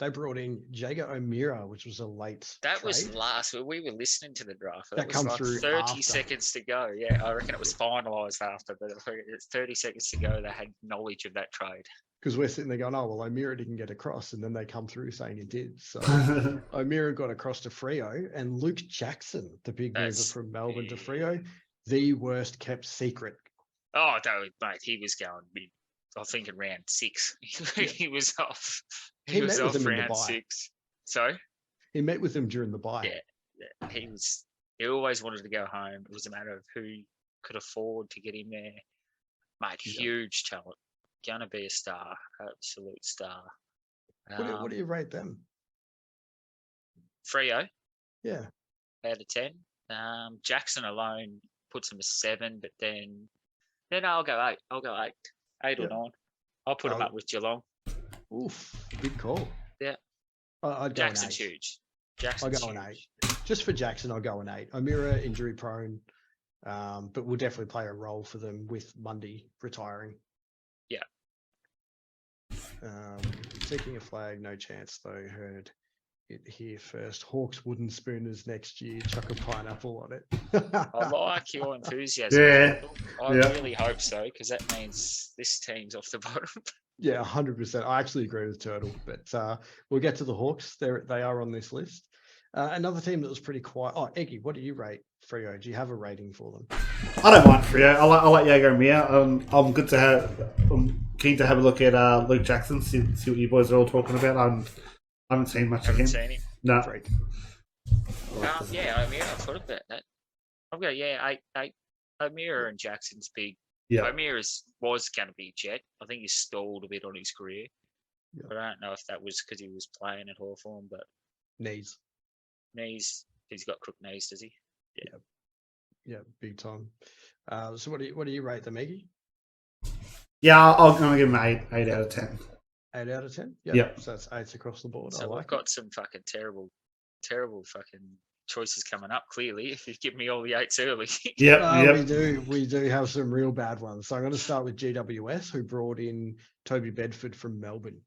They brought in Jager O'Meara, which was a late That trade. was last. We were listening to the draft. That was come like through 30 after. seconds to go. Yeah, I reckon it was finalised after, but it's 30 seconds to go. They had knowledge of that trade. Because we're sitting there going, oh, well, O'Meara didn't get across. And then they come through saying he did. So O'Meara got across to Freo, and Luke Jackson, the big mover from Melbourne to Freo, the worst kept secret. Oh, no, mate, he was going mid. I think in round 6. He was off. He was off round 6. So he met with him during the bye. Yeah. He always wanted to go home. It was a matter of who could afford to get him there. Mate, huge talent. Gonna be a star, absolute star. What do you rate them? Freo? Yeah. Out of 10. Jackson alone puts him a 7, but then I'll go 8. 8 or 9. I'll put him up with Geelong. Oof, big call. Yeah. I'd go Jackson's an 8. huge. I'll go an 8. Just for Jackson, I'll go an 8. O'Meara injury prone, but will definitely play a role for them with Mundy retiring. Yeah. Seeking a flag, no chance though. Heard it here first. Hawks wooden spooners next year. Chuck a pineapple on it. I like your enthusiasm. Yeah. I really hope so, because that means this team's off the bottom. Yeah, 100%. I actually agree with Turtle, but we'll get to the Hawks. They are on this list. Another team that was pretty quiet. Oh, Eggy, what do you rate Freo? Do you have a rating for them? I don't mind Freo. I like Jager O'Meara. I'm keen to have a look at Luke Jackson, see what you boys are all talking about. I haven't seen much of him. Seen him. No. Yeah, O'Meara, I thought about that. I've got 8. O'Meara and Jackson's big. Yeah. O'Meara was going to be Jet. I think he stalled a bit on his career. Yeah. But I don't know if that was because he was playing at Hawthorn, but knees. He's got crook knees, does he? Yeah, big time. So what do you rate them, Eggy? Yeah, I'm going to give him 8 out of 10. 8 out of 10? Yep. So that's 8s across the board. So we've got some fucking terrible fucking choices coming up, clearly, if you give me all the 8s early. We do have some real bad ones. So I'm going to start with GWS, who brought in Toby Bedford from Melbourne.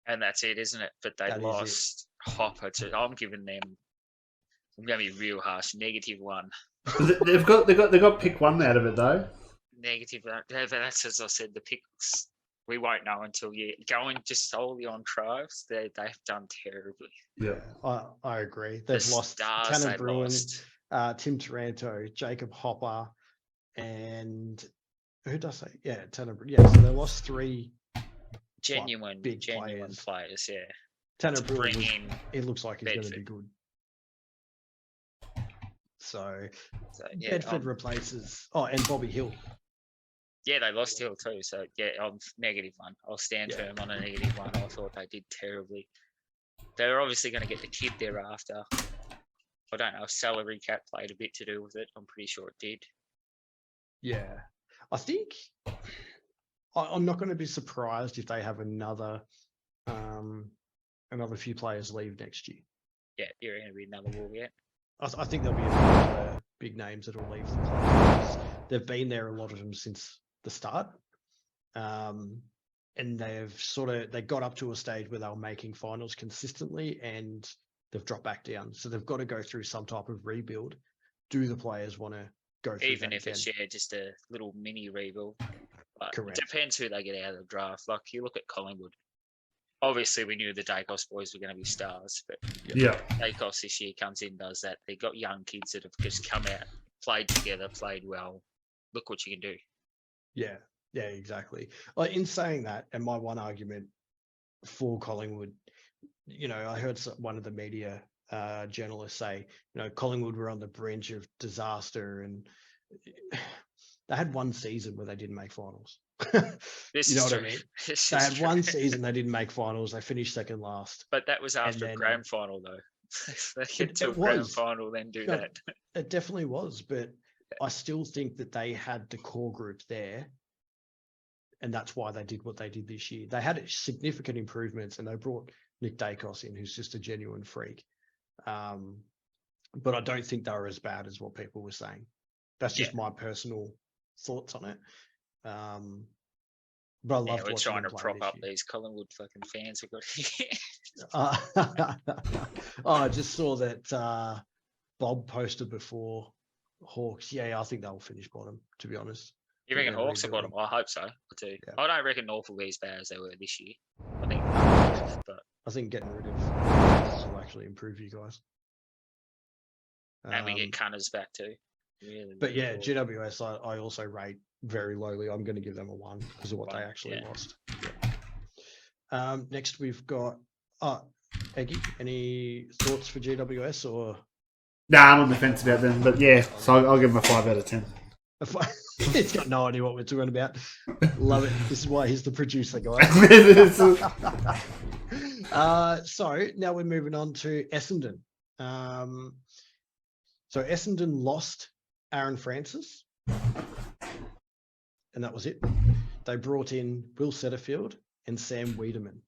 And that's it, isn't it? But they lost Hopper to. I'm giving them. I'm going to be real harsh. -1. They've got pick 1 out of it though. -1. That's as I said. The picks we won't know until going just solely on tries. They've done terribly. Yeah, I agree. They've lost Tanner Bruin, Tim Taranto, Jacob Hopper, and who does say? Yeah, Tanner. Yeah, so they lost 3 genuine players. Yeah, Tanner Bruin. It looks like he's going to be good. So Bedford replaces. Oh, and Bobby Hill. Yeah, they lost Hill too. So I'm -1. I'll stand firm on a -1. I thought they did terribly. They're obviously going to get the kid thereafter. I don't know if salary cap played a bit to do with it. I'm pretty sure it did. Yeah, I think I'm not going to be surprised if they have another few players leave next year. Yeah, you're going to be another war yet. I think there'll be a few other big names that will leave the club. They've been there, a lot of them, since the start. And they got up to a stage where they were making finals consistently, and they've dropped back down. So they've got to go through some type of rebuild. Do the players want to go through even that if again? it's just a little mini rebuild? Correct. It depends who they get out of the draft. Like, you look at Collingwood. Obviously, we knew the Dacos boys were going to be stars, but Dacos this year comes in, does that. They've got young kids that have just come out, played together, played well. Look what you can do. Yeah, exactly. Like, in saying that, and my one argument for Collingwood, I heard one of the media journalists say, Collingwood were on the brink of disaster, and they had one season where they didn't make finals. You know what I mean? They had one season they didn't make finals. They finished second last. But that was after a grand final, though. They get to a grand final, then do that. It definitely was, but I still think that they had the core group there, and that's why they did what they did this year. They had significant improvements, and they brought Nick Dacos in, who's just a genuine freak. But I don't think they were as bad as what people were saying. That's just my personal thoughts on it. But I loved we're watching trying him to play prop this up year. these Collingwood fucking fans we've got here. I just saw that Bob posted before Hawks. Yeah, I think they'll finish bottom, to be honest. You reckon Hawks are bottom? I hope so. I do. Yeah. I don't reckon North will be as bad as they were this year. I think, but I think getting rid of this will actually improve you guys. And we get Cunners back too. Really, but yeah, GWS I also rate very lowly. I'm going to give them a 1 because of what they actually lost. Yeah. Next we've got Eggy. Any thoughts for GWS or? Nah, I'm on the fence about them, but yeah, so I'll give them a 5 out of 10. He's got no idea what we're talking about. Love it. This is why he's the producer, guys. So now we're moving on to Essendon. So Essendon lost Aaron Francis, and that was it. They brought in Will Setterfield and Sam Wiedemann.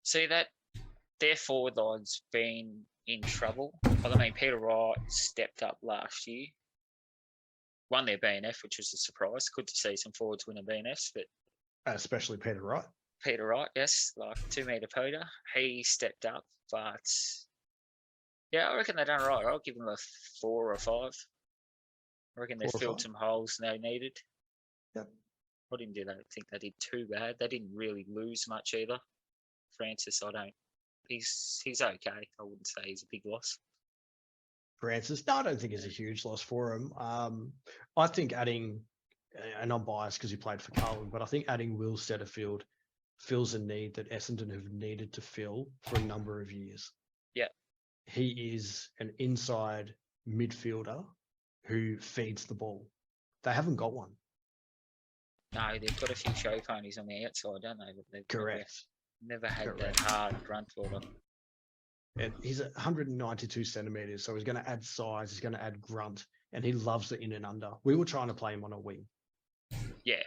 See that their forward line's been in trouble. I mean, Peter Wright stepped up last year, won their BNF, which was a surprise. Good to see some forwards win a BNF, but especially Peter Wright. Peter Wright, yes, like 2 metre Peter. He stepped up, but yeah, I reckon they done right. I'll give them a 4 or 5. I reckon they filled some holes they needed. Yep. I didn't think they did too bad. They didn't really lose much either. Francis, he's okay. I wouldn't say he's a big loss. Francis, no, I don't think it's a huge loss for him. I think adding, and I'm biased because he played for Carlton, but I think adding Will Setterfield fills a need that Essendon have needed to fill for a number of years. Yeah. He is an inside midfielder who feeds the ball. They haven't got one. No, they've got a few show ponies on the outside, don't they? But they've Correct. Never had that hard grunt for them. And he's 192 centimeters, so he's going to add size, he's going to add grunt, and he loves the in and under. We were trying to play him on a wing. Yeah.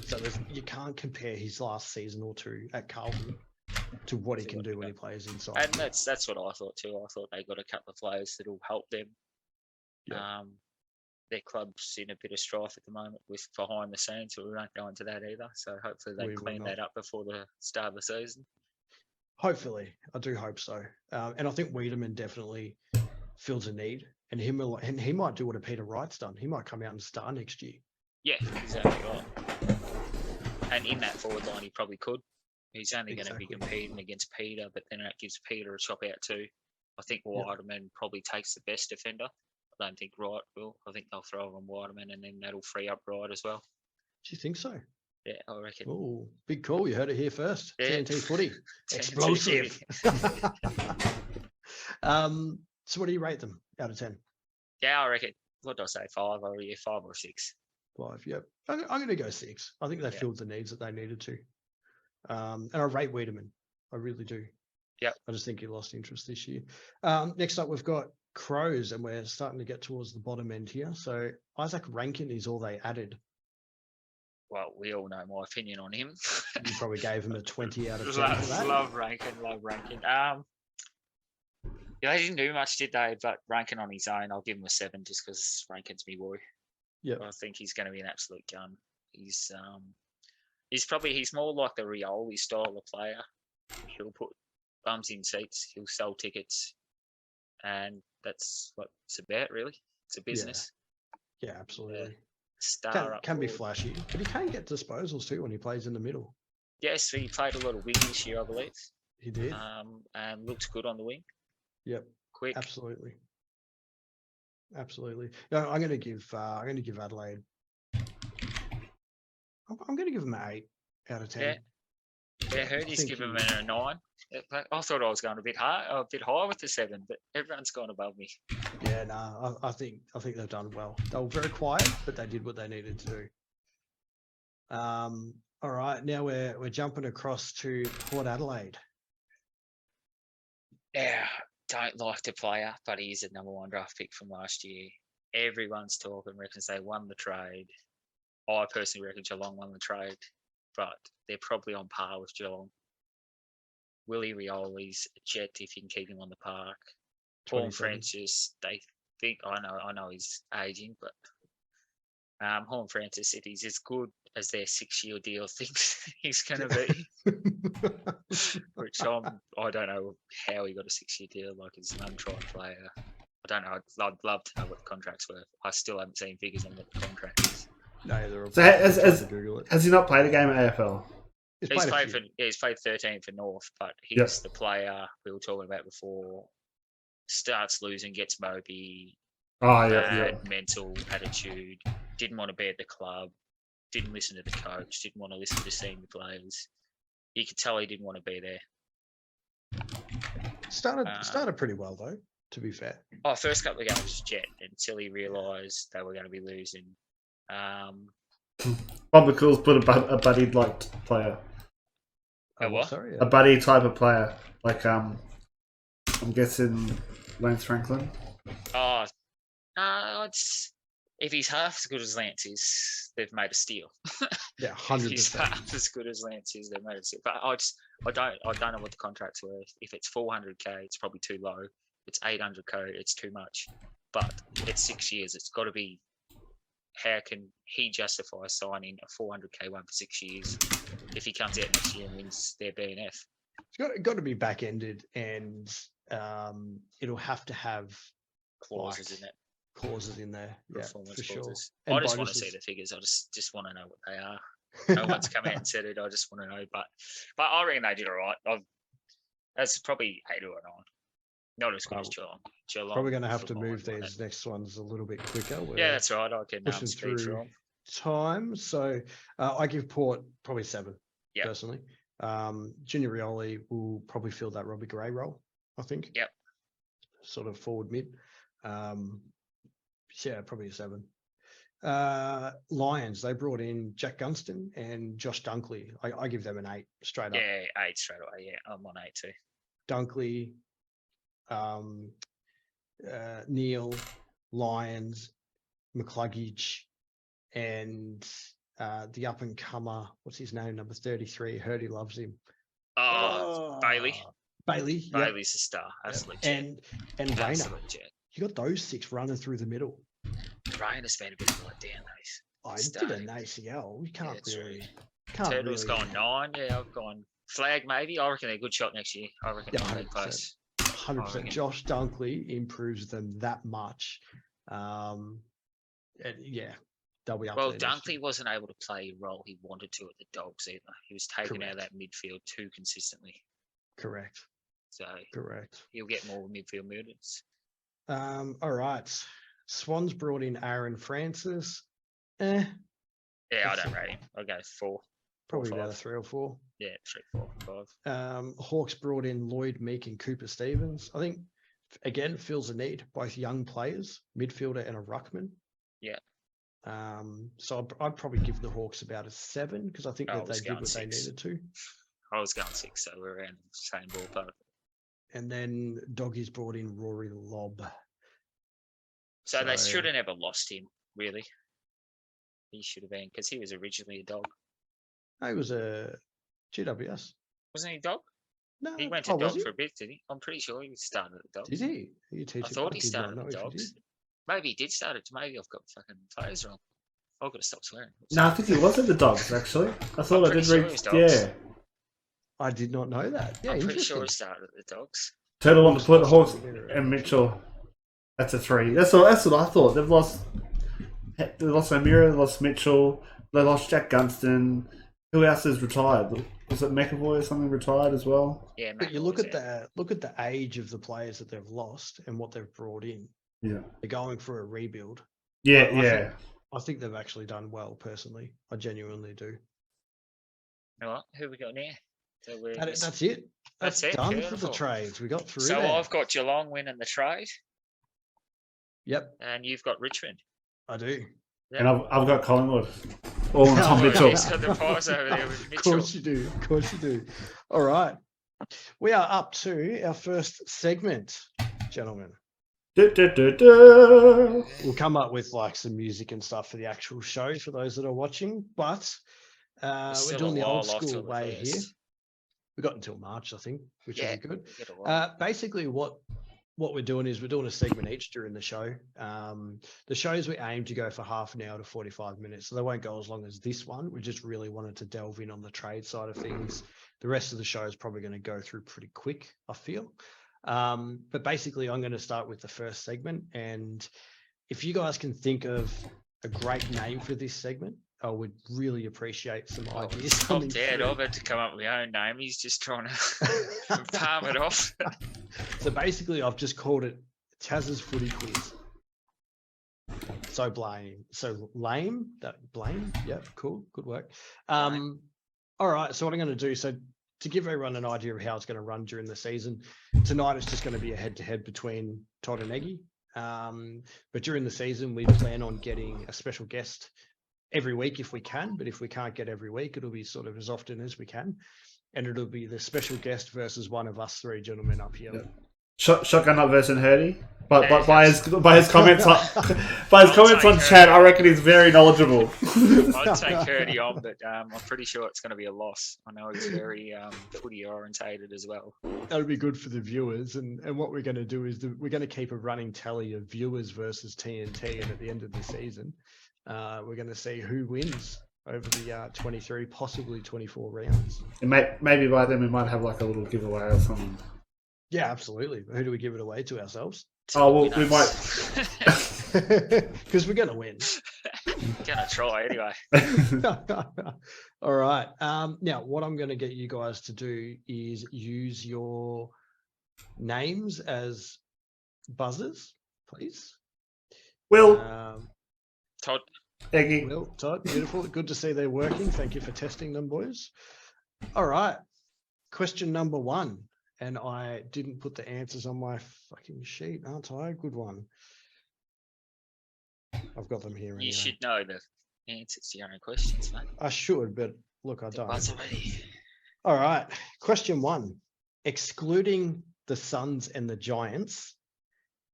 So you can't compare his last season or two at Carlton to what he can do when he plays inside. And that's what I thought too. I thought they got a couple of players that'll help them. Yeah. Their club's in a bit of strife at the moment with behind the scenes, so we won't go into that either. So hopefully they clean that up before the start of the season. Hopefully, I do hope so. And I think Wiedemann definitely fills a need, and he might do what a Peter Wright's done. He might come out and start next year. Yeah, exactly right. And in that forward line, he probably could. He's only going to be competing against Peter, but then that gives Peter a chop out too. I think Wiedemann probably takes the best defender. I don't think Wright will. I think they'll throw on Wiedemann, and then that'll free up Wright as well. Do you think so? Yeah, I reckon. Oh, big call. You heard it here first. Yeah. TNT Footy. Explosive. So what do you rate them out of 10? Yeah, I reckon. What did I say? 5 or 5 or 6? 5, yep. I'm going to go 6. I think they filled the needs that they needed to. And I rate Wiedemann. I really do. Yeah. I just think he lost interest this year. Next up, we've got Crows, and we're starting to get towards the bottom end here. So Isaac Rankin is all they added. Well, we all know my opinion on him. You probably gave him a 20 out of 10 for that. Love Rankin. Yeah, they didn't do much, did they? But Rankin on his own, I'll give him a 7 just because Rankin's me boy. Yeah. I think he's going to be an absolute gun. He's more like the Rioli style of player. He'll put bums in seats. He'll sell tickets, and that's what it's about, really. It's a business. Yeah, absolutely. Can be flashy, but he can get disposals too when he plays in the middle. Yes, he played a lot of wing this year, I believe. He did. And looked good on the wing. Yep. Quick. Absolutely. No, I'm going to give Adelaide. I'm going to give him an 8 out of 10. Yeah, I heard he's given him a 9. I thought I was going a bit high with the 7, but everyone's gone above me. Yeah, no, I think they've done well. They were very quiet, but they did what they needed to do. All right, now we're jumping across to Port Adelaide. Yeah, don't like the player, but he's a number 1 draft pick from last year. Everyone's talking, reckons they won the trade. I personally reckon Geelong won the trade, but they're probably on par with Geelong. Willie Rioli's a jet if you can keep him on the park. Paul Francis, they think I know he's aging, but Horn Francis said he's as good as their 6-year deal thinks he's going to be. Which I don't know how he got a 6-year deal. Like he's an untried player. I don't know. I'd love to know what the contract's worth. I still haven't seen figures on what the contract is. No, so has he not played a game at AFL? He's played 13 for North, but he's the player we were talking about before. Starts losing, gets Moby. Mental attitude. Didn't want to be at the club. Didn't listen to the coach. Didn't want to listen to senior players. You could tell he didn't want to be there. Started pretty well though, to be fair. First couple of games was jet until he realised they were going to be losing. Bob McCool's put a buddy like player. What? Sorry, a buddy type of player, like I'm guessing Lance Franklin. If he's half as good as Lance is, they've made a steal. Yeah, 100%. If he's half as good as Lance is, they've made a steal. But I don't know what the contract's worth. If it's 400k, it's probably too low. If it's 800k, it's too much. But it's 6 years. It's got to be. How can he justify signing a 400k one for 6 years if he comes out next year and wins their BNF? It's got to be back ended, and it'll have to have clauses in it. Clauses in there, yeah, for sure. I just want to see the figures. I just want to know what they are. No one's come out and said it. I just want to know, but I reckon they did all right. That's probably 8 or 9. Not as good as Geelong. Probably going to have to move these next ones a little bit quicker. Yeah, that's right. I can pushing through time. So I give Port probably 7 personally. Junior Rioli will probably fill that Robbie Gray role, I think. Yep. Sort of forward mid. Yeah, probably a 7. Lions, they brought in Jack Gunston and Josh Dunkley. I give them an 8 straight up. Yeah, 8 straight away. Yeah, I'm on 8 too. Dunkley, Neil, Lyons, McCluggage, and the up and comer, what's his name, number 33. Heard he loves him. Bailey. Bailey's a star. Absolutely. And Rayner. You got those 6 running through the middle. Rayner's been a bit of a letdown, though. I did an ACL. We can't really. Turtle's gone 9. Yeah, I've gone flag maybe. I reckon they're a good shot next year. I reckon they'll be close. 100%. Josh Dunkley improves them that much. And yeah, they'll be up there. Well, Dunkley wasn't able to play a role he wanted to at the Dogs either. He was taken out of that midfield too consistently. Correct. So correct. He'll get more midfield minutes. All right. Swans brought in Aaron Francis. Yeah, I don't rate him. I'll go 4. Probably about a 3 or 4. Yeah, 3, 4, 5. Hawks brought in Lloyd Meek and Cooper Stevens. I think, again, fills a need. Both young players, midfielder and a ruckman. Yeah. So I'd probably give the Hawks about a 7 because I think that they did what 6. They needed to. I was going 6, so we're around the same ballpark. And then Doggies brought in Rory Lobb. So they should have never lost him, really. He should have been, because he was originally a Dog. No, he was a GWS. Wasn't he a Dog? No. He went to Dog for a bit, did he? I'm pretty sure he started at the Dogs. Did he? I thought he started at the Dogs. Maybe he did start it. Maybe I've got fucking players wrong. I've got to stop swearing. No, I think he was at the Dogs, actually. I thought I did read. Yeah. I did not know that. Yeah, I'm pretty sure he started at the Dogs. Turtle wanted to put the Hawks and Mitchell. That's a 3. That's what I thought. They've lost O'Meara, they lost Mitchell, they lost Jack Gunston. Who else is retired? Was it McAvoy or something retired as well? Yeah, but you look at the age of the players that they've lost and what they've brought in. Yeah, they're going for a rebuild. Yeah, I think they've actually done well. Personally, I genuinely do. All right, who we got now? That's it. That's it. Done for the trades. We got through. So I've got Geelong winning the trade. Yep. And you've got Richmond. I do. Yep. And I've got Collingwood. All on Tom Mitchell. He's got the prize over there with Mitchell. Of course you do. All right. We are up to our first segment, gentlemen. We'll come up with like some music and stuff for the actual show for those that are watching, but we're doing the old school way here. We got until March, I think, which will be good. Basically, what what we're doing is we're doing a segment each during the show. The shows we aim to go for half an hour to 45 minutes, so they won't go as long as this one. We just really wanted to delve in on the trade side of things. The rest of the show is probably going to go through pretty quick, I feel. But basically, I'm going to start with the first segment. And if you guys can think of a great name for this segment, I would really appreciate some ideas. I'm dead. I've had to come up with my own name. He's just trying to palm it off. So basically, I've just called it Taz's Footy Quiz. So lame. Blame. Yep, cool. Good work. All right. So what I'm going to do, so to give everyone an idea of how it's going to run during the season, tonight it's just going to be a head-to-head between Todd and Eggy. But during the season, we plan on getting a special guest every week if we can. But if we can't get every week, it'll be sort of as often as we can. And it'll be the special guest versus one of us three gentlemen up here. Yep. Shotgun up versus Hurdy. But by his comments on chat, I reckon he's very knowledgeable. I'd take Hurdy on, but I'm pretty sure it's going to be a loss. I know he's very footy orientated as well. That'll be good for the viewers. And what we're going to do is we're going to keep a running tally of viewers versus TNT. And at the end of the season, we're going to see who wins over the 23, possibly 24 rounds. And maybe by then we might have like a little giveaway or something. Yeah, absolutely. Who do we give it away to ourselves? Oh, well, we might. Because we're going to win. Gonna try anyway. All right. Now, what I'm going to get you guys to do is use your names as buzzers, please. Will. Todd. Eggy. Will, Todd, beautiful. Good to see they're working. Thank you for testing them, boys. All right. Question number 1. And I didn't put the answers on my fucking sheet, aren't I? Good one. I've got them here. Anyway. You should know the answers to your own questions, mate. I should, but look, I don't. That's already. All right. Question 1. Excluding the Suns and the Giants,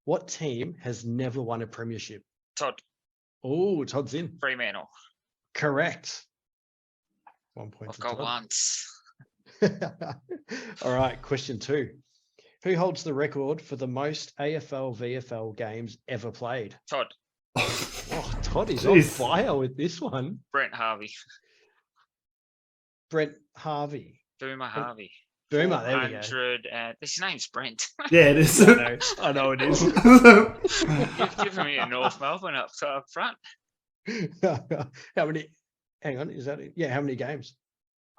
what team has never won a premiership? Todd. Oh, Todd's in. Fremantle. Correct. 1 point. I've got once. All right, question 2. Who holds the record for the most AFL VFL games ever played? Todd. Oh, Todd is on fire with this one. Brent Harvey. Brent Harvey. Boomer Harvey. Boomer, there we go. 100 and his name's Brent. Yeah, it is. I know it is. You've given me a North Melbourne up front. How many? Hang on, is that it? Yeah, how many games?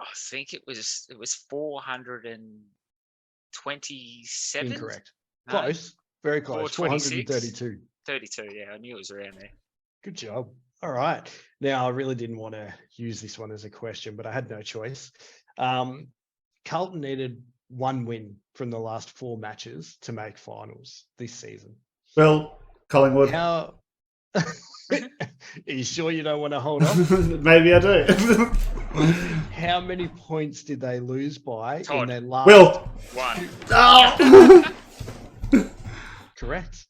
I think it was 427. Incorrect. No. Close. Very close. 432. 32, yeah. I knew it was around there. Good job. All right. Now, I really didn't want to use this one as a question, but I had no choice. Carlton needed 1 win from the last 4 matches to make finals this season. Well, Collingwood. How... Are you sure you don't want to hold on? Maybe I do. How many points did they lose by Todd. in their last... Will. 1. Oh! Correct.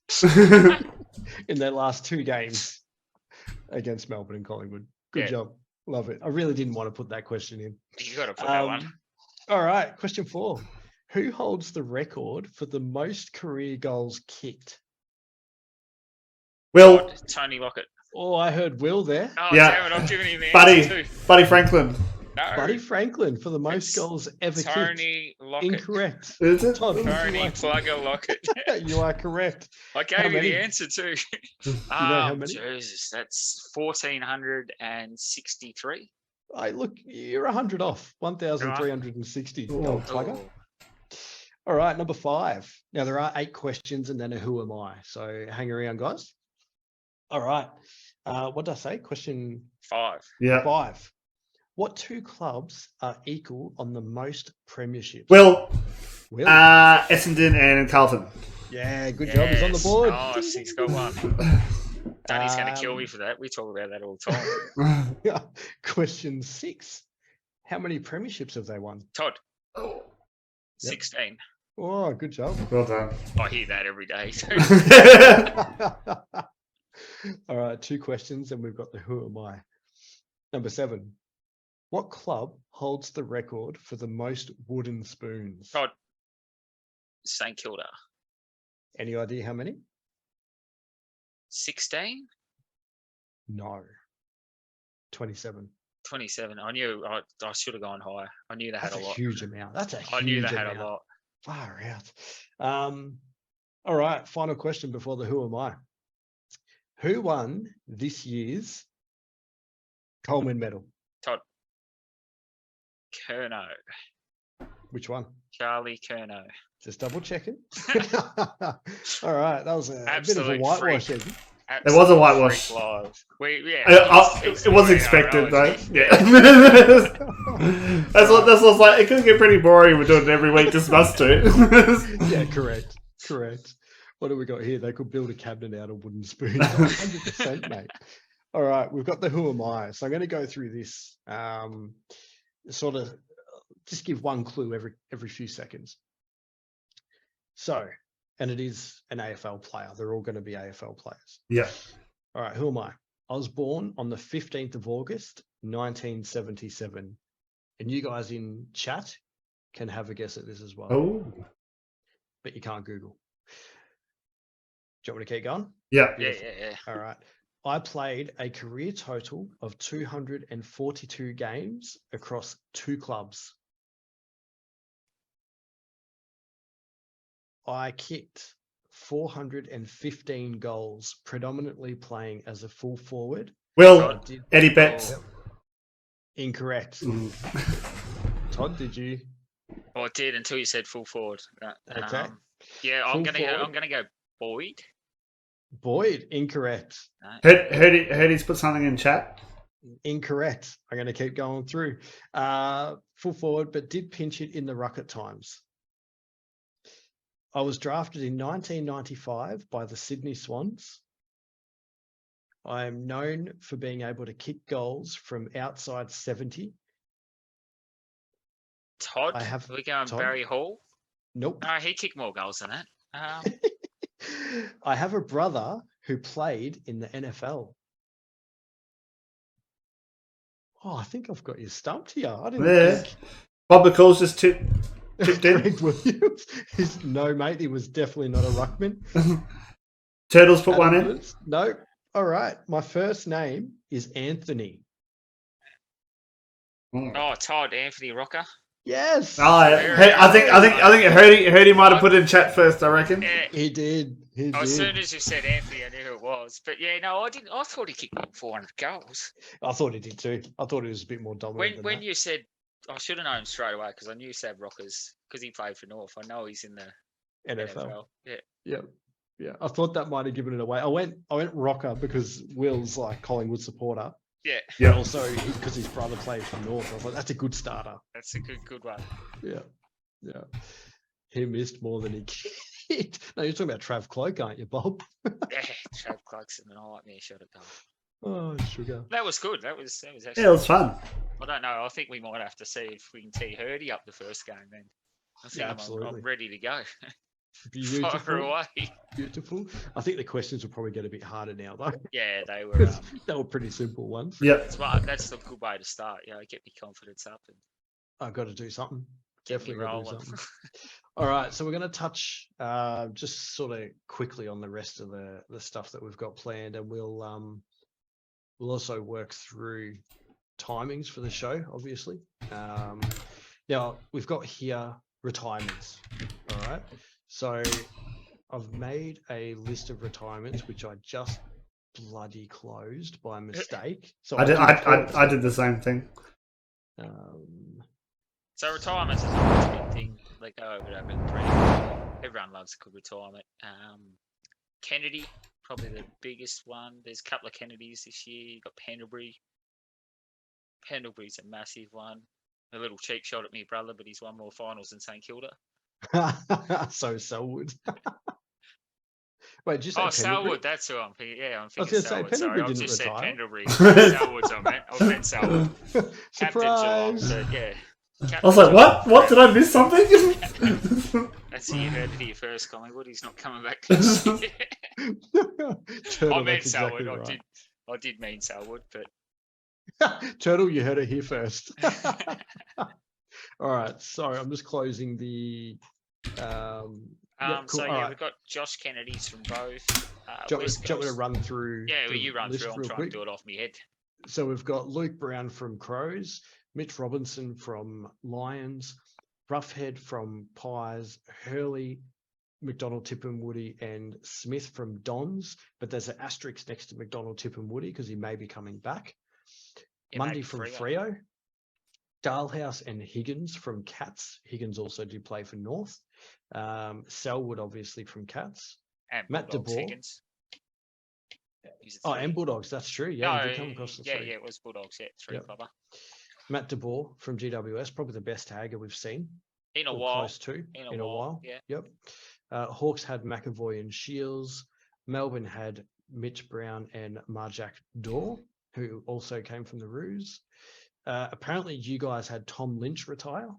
In their last 2 games against Melbourne and Collingwood. Good job. Love it. I really didn't want to put that question in. You got to put that one. All right. Question 4. Who holds the record for the most career goals kicked? Will. Tony Lockett. Oh, I heard Will there. Oh, yeah. damn it. I'm giving you the answer too. Buddy Franklin. No. Buddy Franklin for the most goals ever kicked. Tony Lockett. Incorrect. Is it? Todd, Tony Plugger Lockett. You are correct. I gave you the answer too. You know how many? Jesus, that's 1,463. Look, you're 100 off. 1,360. Oh. Plugger. All right, number 5. Now, there are 8 questions and then a who am I. So hang around, guys. All right. What did I say? Question 5. Yeah. 5. What 2 clubs are equal on the most premierships? Will. Essendon and Carlton. Yeah, good job. He's on the board. Nice, he's got one. Danny's going to kill me for that. We talk about that all the time. Question 6. How many premierships have they won? Todd. 16. Oh, good job. Well done. I hear that every day. All right, 2 questions and we've got the who am I. Number 7. What club holds the record for the most wooden spoons? Todd. St Kilda. Any idea how many? 16? No. 27. 27. I knew I should have gone higher. I knew they had That's a lot. Huge amount. That's a huge amount. I knew they had a lot. Far out. All right. Final question before the Who Am I? Who won this year's Coleman medal? Todd. Curnow. Which one? Charlie Curnow. Just double checking. All right. That was a bit of a Absolute whitewash. freak. It was a whitewash. It was expected though. Yeah. That's what like. It could get pretty boring. We're doing it every week. Just must do. Yeah, correct. What do we got here? They could build a cabinet out of wooden spoons. 100%, mate. All right, we've got the Who Am I. So I'm going to go through this. Sort of just give one clue every few seconds. So, and it is an AFL player. They're all going to be AFL players. Yeah. All right, who am I? I was born on the 15th of August, 1977. And you guys in chat can have a guess at this as well. Oh. But you can't Google. Do you want me to keep going? Yeah. Yeah. All right. I played a career total of 242 games across 2 clubs. I kicked 415 goals, predominantly playing as a full forward. Well, Eddie Betts. Incorrect. Todd, did you? Oh, I did until you said full forward. Okay. Yeah, I'm gonna go Boyd. Boyd, incorrect. Heard he's put something in chat. Incorrect. I'm going to keep going through. Full forward, but did pinch it in the ruck at times. I was drafted in 1995 by the Sydney Swans. I am known for being able to kick goals from outside 70. Todd? We're going Todd. Barry Hall? Nope. No, he kicked more goals than that. I have a brother who played in the NFL. Oh, I think I've got you stumped here. I didn't think. Bob McCall's just tipped in. Greg Williams. No, mate, he was definitely not a ruckman. Turtles put one in? No. All right. My first name is Anthony. Oh, Todd, Anthony Rocker. Yes. Oh, yeah. I think Herdy might have put in chat first, I reckon. Yeah. He did. As soon as you said Anthony, I knew who it was. But yeah, no, I didn't. I thought he kicked 400 goals. I thought he did too. I thought he was a bit more dominant. When you said, I should have known straight away because I knew Sab Rockers because he played for North. I know he's in the NFL. Yeah. I thought that might have given it away. I went Rocker because Will's like Collingwood supporter. Yeah. And also because his brother played for North. I thought that's a good starter. That's a good one. Yeah. He missed more than he kicked. No, you're talking about Trav Cloak, aren't you, Bob? Yeah, Trav Cloak's in the nightmare shot at goal. Oh, sugar. That was good. That was actually. Yeah, it was fun. I don't know. I think we might have to see if we can tee Herdy up the first game then. I think absolutely. I'm ready to go. Beautiful. Fire away. Beautiful. I think the questions will probably get a bit harder now, though. Yeah, they were. They were pretty simple ones. Yeah. That's the good way to start. Get my confidence up. And I've got to do something. Definitely got to do something. All right, so we're going to touch just sort of quickly on the rest of the stuff that we've got planned, and we'll also work through timings for the show, obviously. Now we've got here retirements. All right, so I've made a list of retirements which I just bloody closed by mistake. So I did the same thing. So retirement is a big thing. Like go over it over 3. Everyone loves a good retirement. Kennedy, probably the biggest one. There's a couple of Kennedys this year. You've got Pendlebury. Pendlebury's a massive one. A little cheap shot at me brother, but he's won more finals than St Kilda. So Selwood. Wait, did you say Selwood, that's who I'm thinking. Yeah, I'm thinking Selwood. Sorry, I just just retire. said Pendlebury. Selwood's I meant Selwood. Surprise! I was like, what? Did I miss something? That's how you heard it here first, Collingwood. He's not coming back. Turtle, I meant exactly Selwood. Right. I did mean Selwood, but Turtle, you heard it here first. All right, so I'm just closing the Cool. So All right. we've got Josh Kennedy's from both. Do you want me to run through? Yeah, the you run list through. I'm real trying quick? to do it off my head. So we've got Luke Brown from Crows, Mitch Robinson from Lions, Roughhead from Pies, Hurley, McDonald, Tip and Woody, and Smith from Dons. But there's an asterisk next to McDonald, Tip and Woody because he may be coming back. Yeah, Mundy from Freo. Dalhouse and Higgins from Cats. Higgins also did play for North. Selwood, obviously, from Cats. And Matt Bulldogs, DeBoer. Higgins. And Bulldogs, that's true. Yeah, he did come across the three. Yeah, it was Bulldogs. Yeah, three clubber. Matt DeBoer from GWS, probably the best tagger we've seen. In a while. Close to. In a while. Yeah. Yep. Hawks had McAvoy and Shields. Melbourne had Mitch Brown and Marjack Dorr, who also came from the Roos. Apparently, you guys had Tom Lynch retire.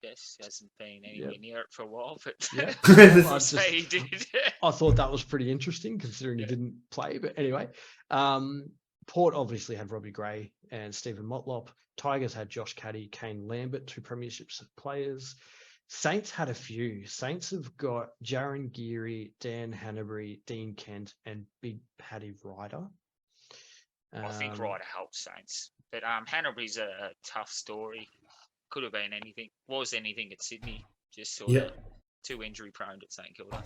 Yes, hasn't been anywhere near it for a while, but he did. I thought that was pretty interesting considering he didn't play. But anyway, Port obviously had Robbie Gray and Stephen Motlop. Tigers had Josh Caddy, Kane Lambert, 2 premierships players. Saints had a few. Saints have got Jaron Geary, Dan Hanbury, Dean Kent, and Big Paddy Ryder. I think Ryder helps Saints, but Hanbury's a tough story. Could have been anything. Was anything at Sydney. Just sort of too injury prone at St Kilda.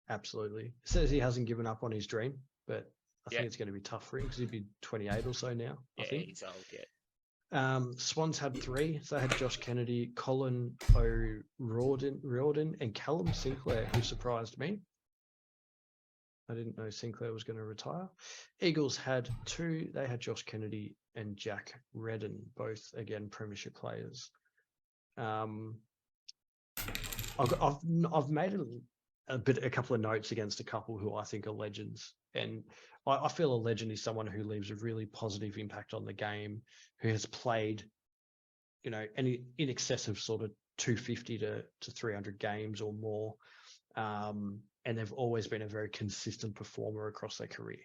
Absolutely. Says he hasn't given up on his dream, but I think it's going to be tough for him because he'd be 28 or so now. I think he's old. Swans had 3. So they had Josh Kennedy, Colin O'Riordan, and Callum Sinclair, who surprised me. I didn't know Sinclair was going to retire. Eagles had 2. They had Josh Kennedy and Jack Redden, both again premiership players. I've made a couple of notes against a couple who I think are legends, and I feel a legend is someone who leaves a really positive impact on the game, who has played, in excess of sort of 250 to 300 games or more. And they've always been a very consistent performer across their career.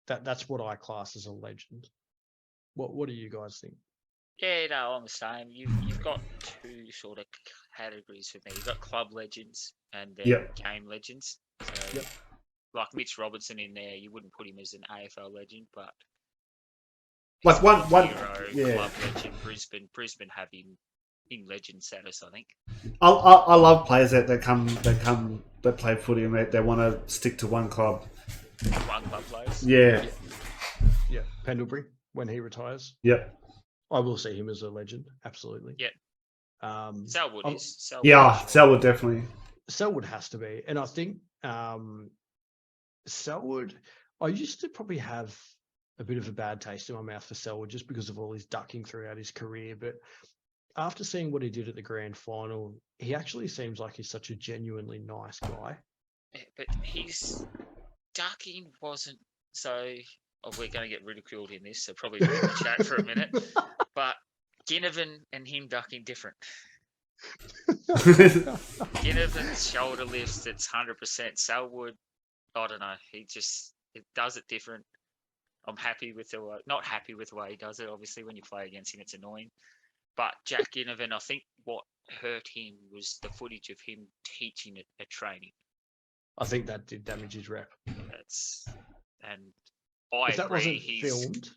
That's what I class as a legend. What do you guys think? Yeah, no, I'm the same. You've got 2 sort of categories for me. You've got club legends and then game legends. So, like Mitch Robinson in there, you wouldn't put him as an AFL legend, but like one hero, club legend. Brisbane have him in legend status, I think. I love players that play footy and they want to stick to one club. One club players. Yeah. Pendlebury when he retires. Yep. I will see him as a legend. Absolutely. Yeah. Selwood is. Selwood definitely. Selwood has to be, and I think Selwood. I used to probably have a bit of a bad taste in my mouth for Selwood just because of all his ducking throughout his career, but after seeing what he did at the grand final, he actually seems like he's such a genuinely nice guy. Yeah, but his ducking wasn't so. Oh, we're going to get ridiculed in this, so probably leave the chat for a minute. But Ginnivan and him ducking different. Ginnivan's shoulder lifts, it's 100%. Selwood, I don't know. It does it different. I'm happy with not happy with the way he does it. Obviously, when you play against him, it's annoying. But Jack Ginnivan, I think what hurt him was the footage of him teaching it at training. I think that did damage his rep. If that wasn't filmed,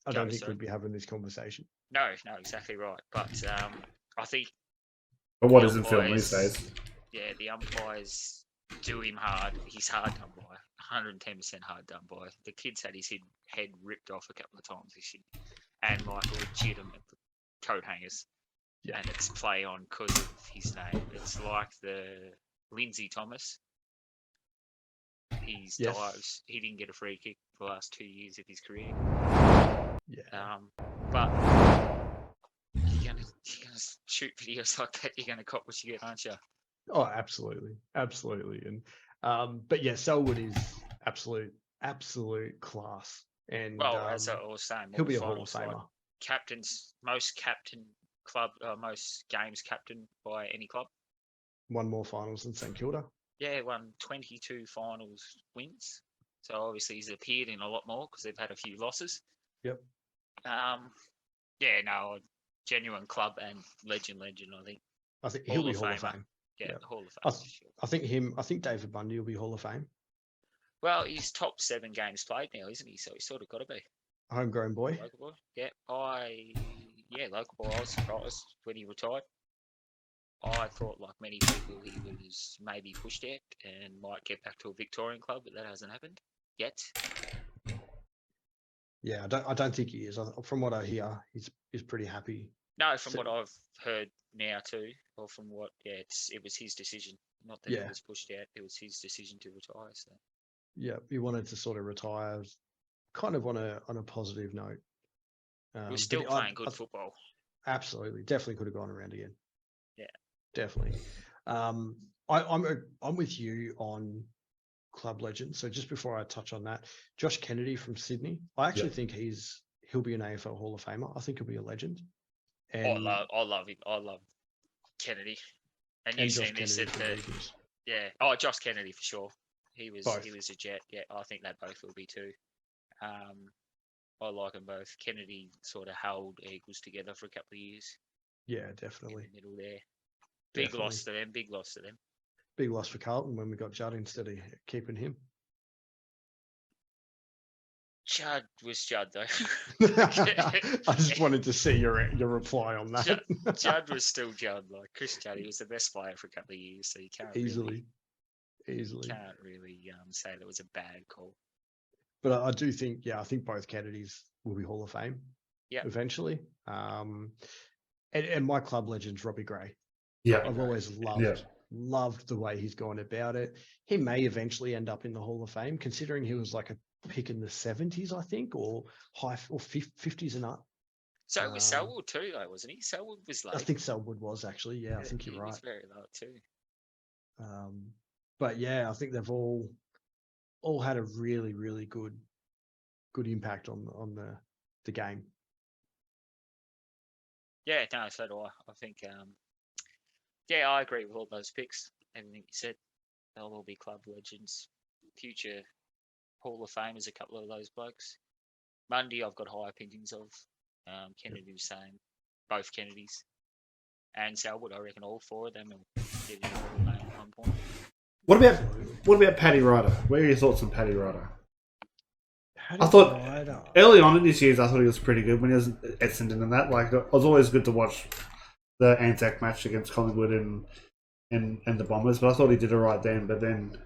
I don't think we'd be having this conversation. No, exactly right. But I think. But what isn't filmed these days? Yeah, the umpires do him hard. He's hard done by. 110% hard done by. The kid's had his head ripped off a couple of times this year. And like legitimate coat hangers. Yeah. And it's play on because of his name. It's like the Lindsay Thomas. He's dives. He didn't get a free kick for the last 2 years of his career. Yeah. But you're gonna shoot videos like that. You're gonna cop what you get, aren't you? Oh, absolutely. And but yeah, Selwood is absolute class. And as I was saying, he'll be a Hall of Famer. Like most games captain by any club. Won more finals than St Kilda. Yeah, won 22 finals wins. So obviously he's appeared in a lot more because they've had a few losses. Yep. genuine club and legend. I think. I think he'll be Hall of Fame. Yeah, Hall of Fame. I think David Bundy will be Hall of Fame. Well, he's top 7 games played now, isn't he? So he's sort of got to be. Homegrown boy. Local boy. Yeah, local boy. I was surprised when he retired. I thought, like many people, he was maybe pushed out and might get back to a Victorian club, but that hasn't happened yet. Yeah, I don't think he is. From what I hear, he's pretty happy. No, from what I've heard now too, or from what, it was his decision. Not that he was pushed out; it was his decision to retire. So. Yeah, he wanted to sort of retire, kind of on a positive note. He was still playing good football. Absolutely, definitely could have gone around again. Yeah, definitely. I'm with you on club legend. So just before I touch on that, Josh Kennedy from Sydney, I actually think he'll be an AFL Hall of Famer. I think he'll be a legend. And I love him. I love Kennedy. And you've seen this at the Josh Kennedy for sure. He was a jet. Yeah, I think they both will be too. I like them both. Kennedy sort of held Eagles together for a couple of years. Yeah, definitely. In the middle there. Big loss to them. Big loss to them. Big loss for Carlton when we got Judd instead of keeping him. Judd was Judd though. I just wanted to see your reply on that. Judd was still Judd. Like Chris Judd, he was the best player for a couple of years, so you can't easily can't really say that was a bad call. But I do think, I think both Kennedys will be Hall of Fame. Yeah, eventually. And my club legend's Robbie Gray. Yeah, I've always loved the way he's gone about it. He may eventually end up in the Hall of Fame, considering he was like a pick in the 70s, I think, or 50s and up. So was Selwood too, though, wasn't he? Selwood was late. I think Selwood was actually. Yeah, I think you're right. He was very low too. But yeah, I think they've all had a really, really good impact on the game. Yeah, no, so do I. I think, I agree with all those picks. Everything you said, they'll all be club legends. Future Hall of Famers, a couple of those blokes. Mundy, I've got high opinions of. Kennedy was saying, both Kennedys. And Selwood, I reckon all 4 of them will get in the Hall of Fame at one point. What about Paddy Ryder? What are your thoughts on Paddy Ryder? I thought early on in this year, I thought he was pretty good when he was at Essendon and that. Like, it was always good to watch the Anzac match against Collingwood and the Bombers, but I thought he did all right then. But then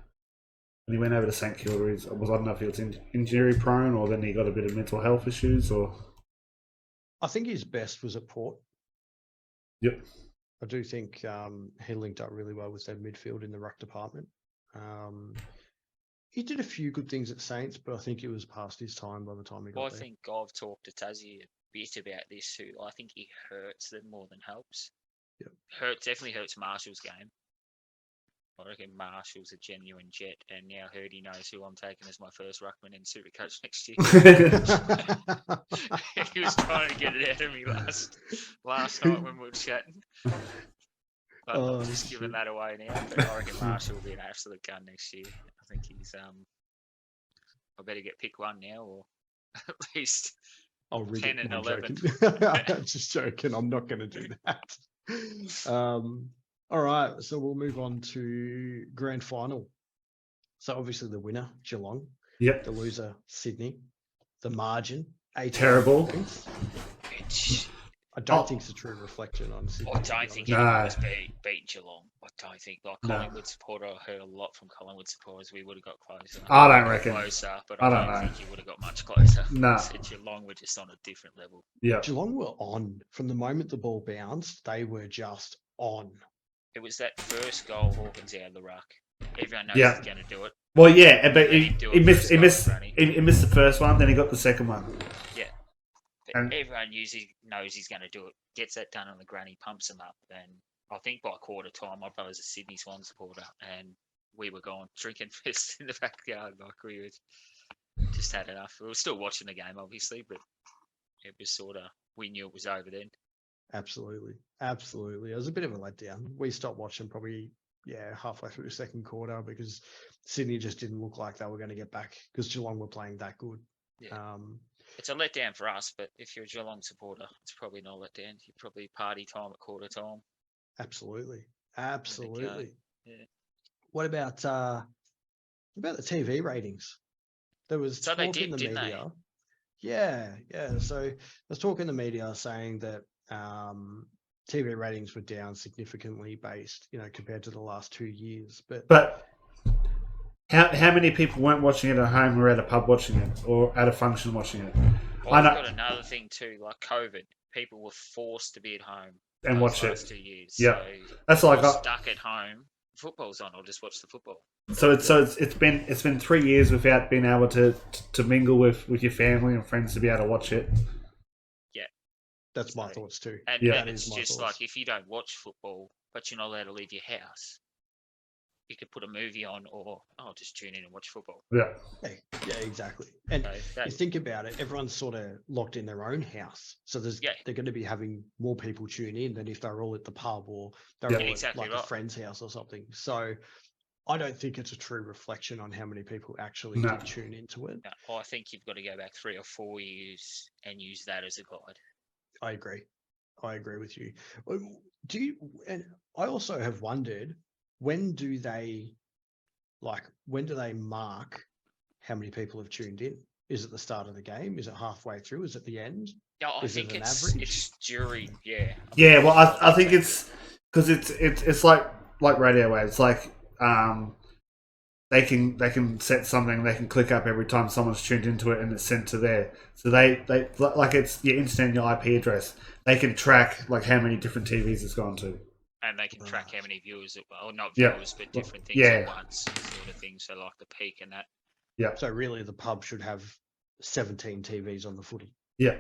when he went over to St Kilda, I don't know if he was injury prone or then he got a bit of mental health issues. Or I think his best was at Port. Yep. I do think he linked up really well with their midfield in the ruck department. He did a few good things at Saints, but I think it was past his time by the time he got there. I think I've talked to Tazzy a bit about this too. I think he hurts them more than helps. Yep. Definitely hurts Marshall's game. I reckon Marshall's a genuine jet, and now Hurdy knows who I'm taking as my first ruckman in Supercoach next year. He was trying to get it out of me last night when we were chatting. But I'm just giving that away now. But I reckon Marshall will be an absolute gun next year. I think he's I better get pick 1 now, or at least 10 and 11. I'm just joking. I'm not going to do that. All right, so we'll move on to grand final. So obviously the winner, Geelong. Yep. The loser, Sydney. The margin, 18 terrible. Points. I don't think it's a true reflection on Sydney. I don't think anyone was beating Geelong. I don't think, Collingwood supporter, I heard a lot from Collingwood supporters, we would have got closer. I don't reckon. Closer, but I don't think you would have got much closer. No. Geelong were just on a different level. Yeah. Geelong were on. From the moment the ball bounced, they were just on. It was that first goal, Hawkins out of the ruck. Everyone knows he's going to do it. Well, yeah, but he missed the first one, then he got the second one. Yeah. But everyone knows he's going to do it. Gets that done on the granny, pumps him up. And I think by quarter time, my brother's a Sydney Swan supporter, and we were going drinking fists in the backyard. Like we were just had enough. We were still watching the game, obviously, but it was sort of, we knew it was over then. Absolutely. It was a bit of a letdown. We stopped watching probably, halfway through the second quarter because Sydney just didn't look like they were going to get back because Geelong were playing that good. Yeah. It's a letdown for us, but if you're a Geelong supporter, it's probably not a letdown. You're probably party time at quarter time. Absolutely. Yeah. What about the TV ratings? There was So talk they did, in the didn't media. Yeah. So there's talk in the media saying that TV ratings were down significantly compared to the last 2 years. But how many people weren't watching it at home or at a pub watching it or at a function watching it? I've got another thing too, like COVID. People were forced to be at home and watch it. 2 years. Yeah, so that's like stuck at home. Football's on. I'll just watch the football. So it's been 3 years without being able to mingle with your family and friends to be able to watch it. Yeah, that's my thoughts too. And it's just like if you don't watch football, but you're not allowed to leave your house, you could put a movie on or just tune in and watch football. Yeah, exactly. And you think about it, everyone's sort of locked in their own house, so they're going to be having more people tune in than if they're all at the pub or they're all at a friend's house or something. So I don't think it's a true reflection on how many people actually did tune into it. No, I think you've got to go back 3 or 4 years and use that as a guide. I agree with you. And I also have wondered, when do they mark how many people have tuned in? Is it the start of the game? Is it halfway through? Is it the end? Yeah, I think it's during. Yeah. Yeah. Well, I think it's because it's like radio waves. Like they can set something. They can click up every time someone's tuned into it, and it's sent to there. So they like it's your internet, your IP address. They can track like how many different TVs it's gone to. And they can track how many viewers, not viewers, but different things at once, sort of thing. So like the peak and that. Yeah. So really, the pub should have 17 TVs on the footy. Yeah.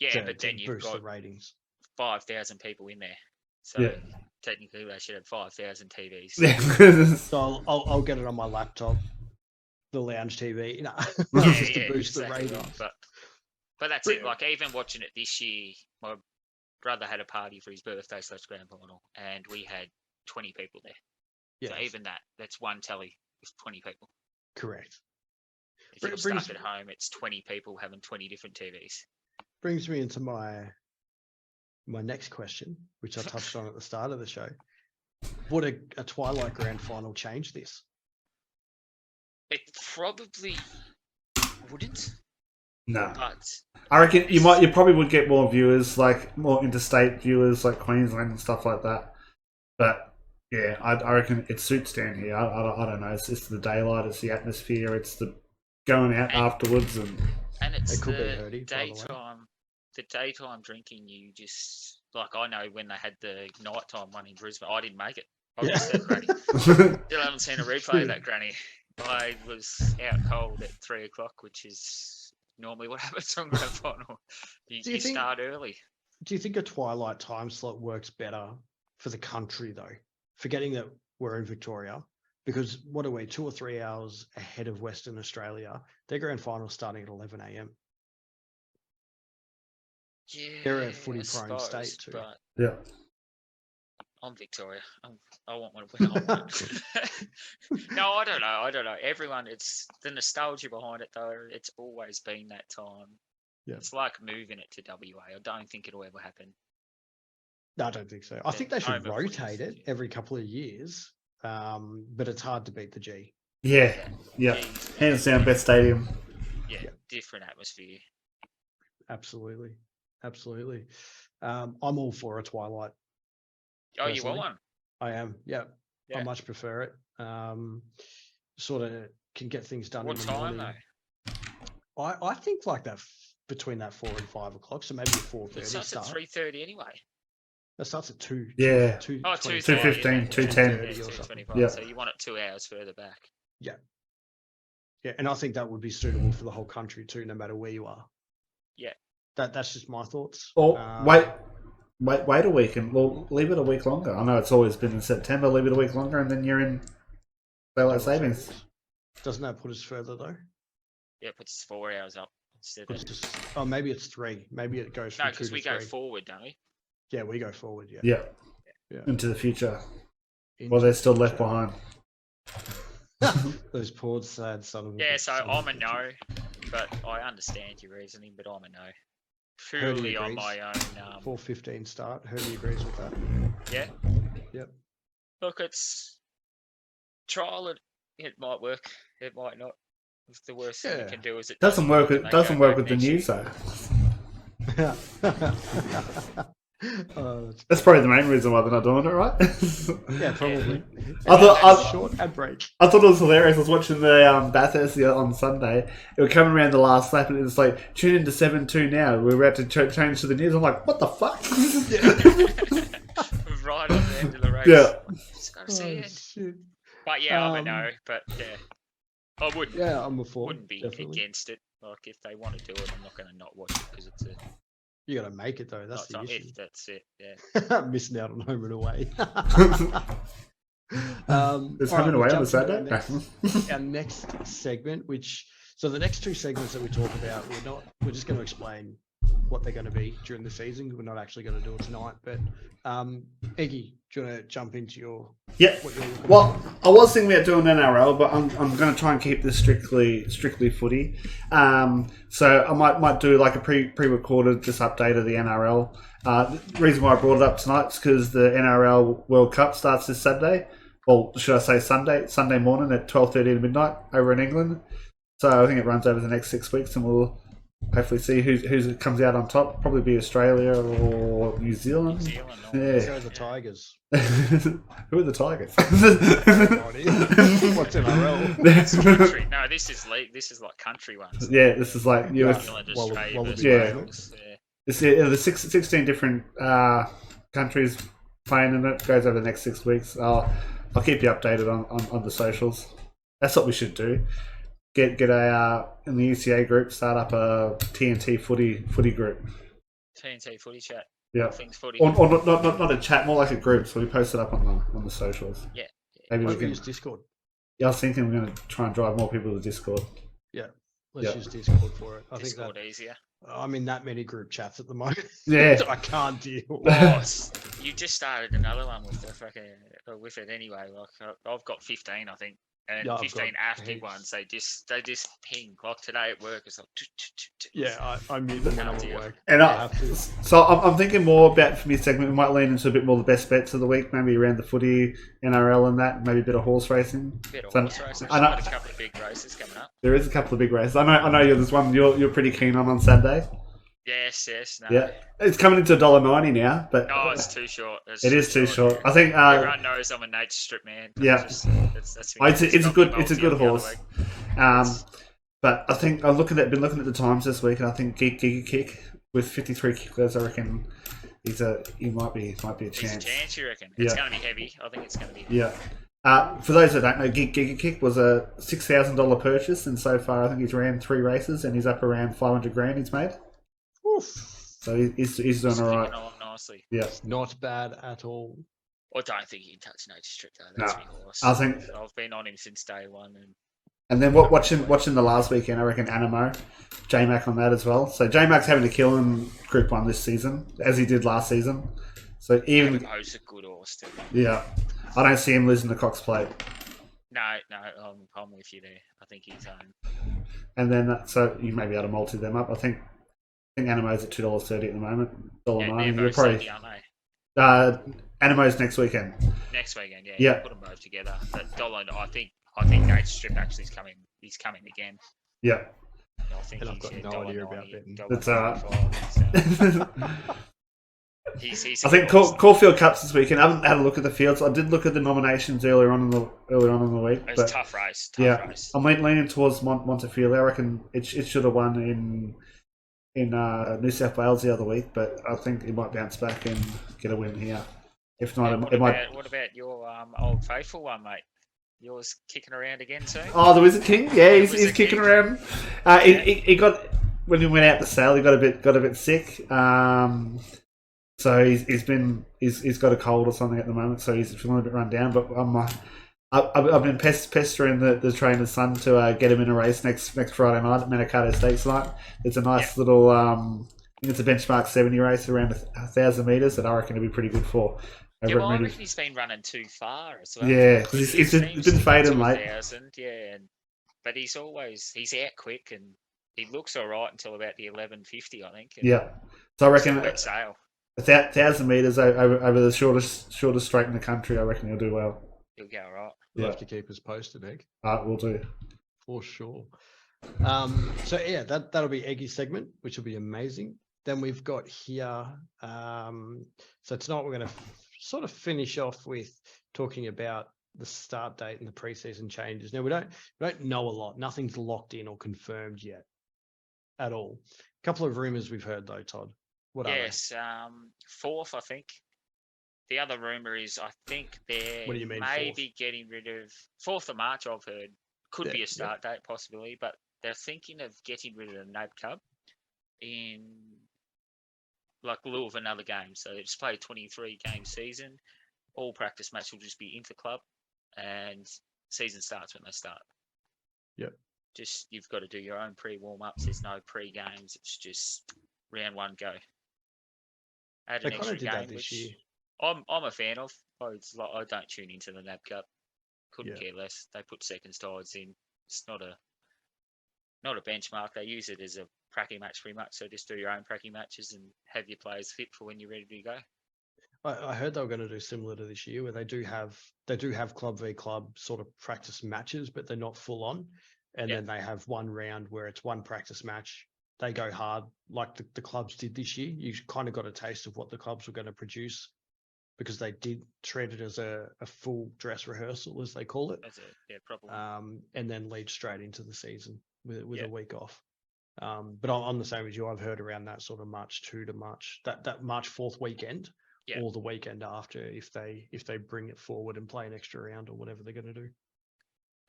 Yeah, but then you've got the ratings. 5,000 people in there. So technically, they should have 5,000 TVs. So I'll get it on my laptop, the lounge TV, to boost the ratings. But that's it. Like even watching it this year, my brother had a party for his birthday / grand final, and we had 20 people there. Yeah. So even that's one telly with 20 people. Correct. If you're stuck at home, it's 20 people having 20 different TVs. Brings me into my next question, which I touched on at the start of the show. Would a Twilight Grand Final change this? It probably wouldn't. No. But I reckon you probably would get more viewers, like more interstate viewers, like Queensland and stuff like that. But yeah, I reckon it suits down here. I don't know. It's the daylight, it's the atmosphere, it's the going out afterwards, and it's the daytime. The daytime drinking, you just like I know when they had the nighttime one in Brisbane, I didn't make it. I was that granny. Still haven't seen a replay of that granny. I was out cold at 3 o'clock, which is normally what happens on grand final. You start early. Do you think a twilight time slot works better for the country though? Forgetting that we're in Victoria, because what are we, 2 or 3 hours ahead of Western Australia? Their grand final starting at 11 a.m. Yeah, they're a footy prime state too. Yeah. I'm Victoria. I want one to win. No, I don't know. Everyone, it's the nostalgia behind it though. It's always been that time. Yeah. It's like moving it to WA. I don't think it'll ever happen. No, I don't think so. I think they should rotate it every couple of years, but it's hard to beat the G. Yeah. Hands down, best stadium. Yeah, different atmosphere. Absolutely. I'm all for a twilight. Oh, personally. You want one? I am. Yeah. I much prefer it. Sort of can get things done. What in the time morning. Though? I think like that between that 4 and 5 o'clock. So maybe 4:30. It starts at 3:30 anyway. It starts at 2. Yeah. 2:15, 2:10. Yeah. So you want it 2 hours further back. Yeah. Yeah, and I think that would be suitable for the whole country too, no matter where you are. Yeah. That's just my thoughts. Or wait a week and we'll leave it a week longer. I know it's always been in September. Leave it a week longer, and then you're in daylight savings. Doesn't that put us further though? Yeah, it puts us 4 hours up instead of. Maybe it's 3. Maybe it goes. No, because we go forward, don't we? Yeah, we go forward. Yeah. Into the future. Well, they're still left behind. Those poor sad son of a. Yeah, so I'm a no. but I understand your reasoning. But I'm a no. Purely on my own. 4:15 start. Herbie agrees with that. Yeah. Yep. Look, it's trial it. It might work. It might not. It's the worst thing you can do is it doesn't work. It doesn't work with the news though. That's probably the main reason why they're not doing it, right? Yeah, probably. Short ad break. I thought it was hilarious. I was watching the Bathurst on Sunday. It was coming around the last lap, and it was like, tune into 7-2 now. We're about to change to the news. I'm like, what the fuck? Right on the end of the race. Yeah. Just gotta see it. Shit. But yeah, I'm a no. But yeah, I wouldn't. Yeah, I'm a four. Wouldn't be definitely. against it. Like if they want to do it, I'm not going to not watch it because it's a. You got to make it though. That's the issue. If that's it. Yeah. Missing out on home and away. There's home and away on the Saturday. Our next segment, so the next two segments that we talk about, we're just going to explain what they're going to be during the season. We're not actually going to do it tonight, but Eggy, do you want to jump into your? Yeah. Well, I was thinking about doing NRL, but I'm going to try and keep this strictly footy. So I might do like a pre-recorded just update of the NRL. The reason why I brought it up tonight is because the NRL World Cup starts this Saturday. Well, should I say Sunday morning at 12:30 to midnight over in England. So I think it runs over the next 6 weeks, and we'll hopefully see who comes out on top. Probably be Australia or New Zealand. Yeah. So the Tigers. Who are the Tigers? What's NRL? No, this is like country ones. Yeah, this is like US. It's the 16 different countries playing in it. Goes over the next 6 weeks. I'll keep you updated on the socials. That's what we should do. Get a in the UCA group, start up a TNT footy group. TNT footy chat. Yeah. Things footy. Or not a chat, more like a group. So we post it up on the socials. Yeah. Maybe we can use Discord. Yeah, I was thinking we're going to try and drive more people to Discord. Yeah. Let's use Discord for it. I Discord think easier. I'm in that many group chats at the moment. Yeah. I can't deal. You just started another one with the fucking with it anyway. Like I've got 15, I think. And 15 active ones, they just ping. Like today at work, it's like. Yeah, I mute them when I'm at work. And I'm thinking more about for me segment. We might lean into a bit more the best bets of the week, maybe around the footy, NRL, and that. Maybe a bit of horse racing. Horse racing. I know a couple of big races coming up. There is a couple of big races. I know. There's one you're pretty keen on Saturday. Yes. No. Yeah, it's coming into $1.90 now, but no, it's too short. It is too short. I think everyone knows I'm a nature strip man. Yeah, it's a good horse. But I think been looking at the times this week, and I think Giga Kick with 53 kickers, I reckon he might be a chance. He's a chance, you reckon? It's going to be heavy. I think it's going to be. Yeah. For those that don't know, Giga Kick was a $6,000 purchase, and so far I think he's ran 3 races, and he's up around $500,000 he's made. So he's doing all right. Nicely. Yeah, not bad at all. I don't think he can touch Nature Strip though. That's my horse. I think I've been on him since day one. And then watching the last weekend, I reckon Animo, J-Mac on that as well. So J-Mac's having to kill in Group 1 this season, as he did last season. So even Animo's a good horse too. Yeah, I don't see him losing the Cox Plate. No, I'm with you there. I think he's home. And then so you may be able to multi them up. I think Animo's at $2.30 at the moment. $1.09. They're probably, aren't they? Animo's next weekend. Next weekend, yeah. Yeah. Put them both together. But $1, I think Nature Strip actually is coming. He's coming again. Yeah. I think I've got no idea about betting. That's alright. I think Caulfield Cups this weekend. I haven't had a look at the fields. I did look at the nominations earlier on in the week. It was a tough race. Race. I'm leaning towards Montefiore. I reckon it should have won in New South Wales the other week, but I think it might bounce back and get a win here. If not, it might. What about your Old Faithful one, mate? Yours kicking around again too? Oh, the Wizard King. Yeah, he's kicking around. He got when he went out the sale. He got a bit sick. So he's got a cold or something at the moment. So he's feeling a bit run down. But I've been pestering the trainer's son to get him in a race next Friday night at Manikato Stakes night. It's a nice little. I think it's a benchmark 70 race around 1,000 metres that I reckon it'll be pretty good for. I reckon he's been running too far as well. Yeah, because he's been fading late. But he's out quick and he looks all right until about the 11:50, I think. Yeah. So I reckon wet sail. 1,000 meters over the shortest straight in the country. I reckon he'll do well. He'll go all right. You'll have to keep us posted, Egg. We'll do. For sure. So yeah, that'll be Eggy's segment, which will be amazing. Then we've got here. So tonight we're going to sort of finish off with talking about the start date and the preseason changes. Now we don't know a lot. Nothing's locked in or confirmed yet at all. A couple of rumors we've heard though, Todd. What are they? Yes, 4th, I think. The other rumor is I think they're What do you mean, maybe getting rid of 4th of March. I've heard could be a start date possibly, but they're thinking of getting rid of the NAB Cup in like lieu of another game. So they just play a 23-game season. All practice matches will just be inter-club, and season starts when they start. Yep. Just you've got to do your own pre-warm-ups. There's no pre-games. It's just round one go. Add an extra game, which year. I'm a fan of. I don't tune into the NAB Cup. Couldn't care less. They put second sides in. It's not a benchmark. They use it as a pracky match pretty much. So just do your own pracky matches and have your players fit for when you're ready to go. I heard they were going to do similar to this year, where they do have club v club sort of practice matches, but they're not full on. And then they have one round where it's one practice match. They go hard like the clubs did this year. You kind of got a taste of what the clubs were going to produce because they did treat it as a full dress rehearsal, as they call it. Probably. And then lead straight into the season with a week off. But I'm the same as you. I've heard around that sort of March 2 to March, that March 4th weekend or the weekend after, if they bring it forward and play an extra round or whatever they're going to do.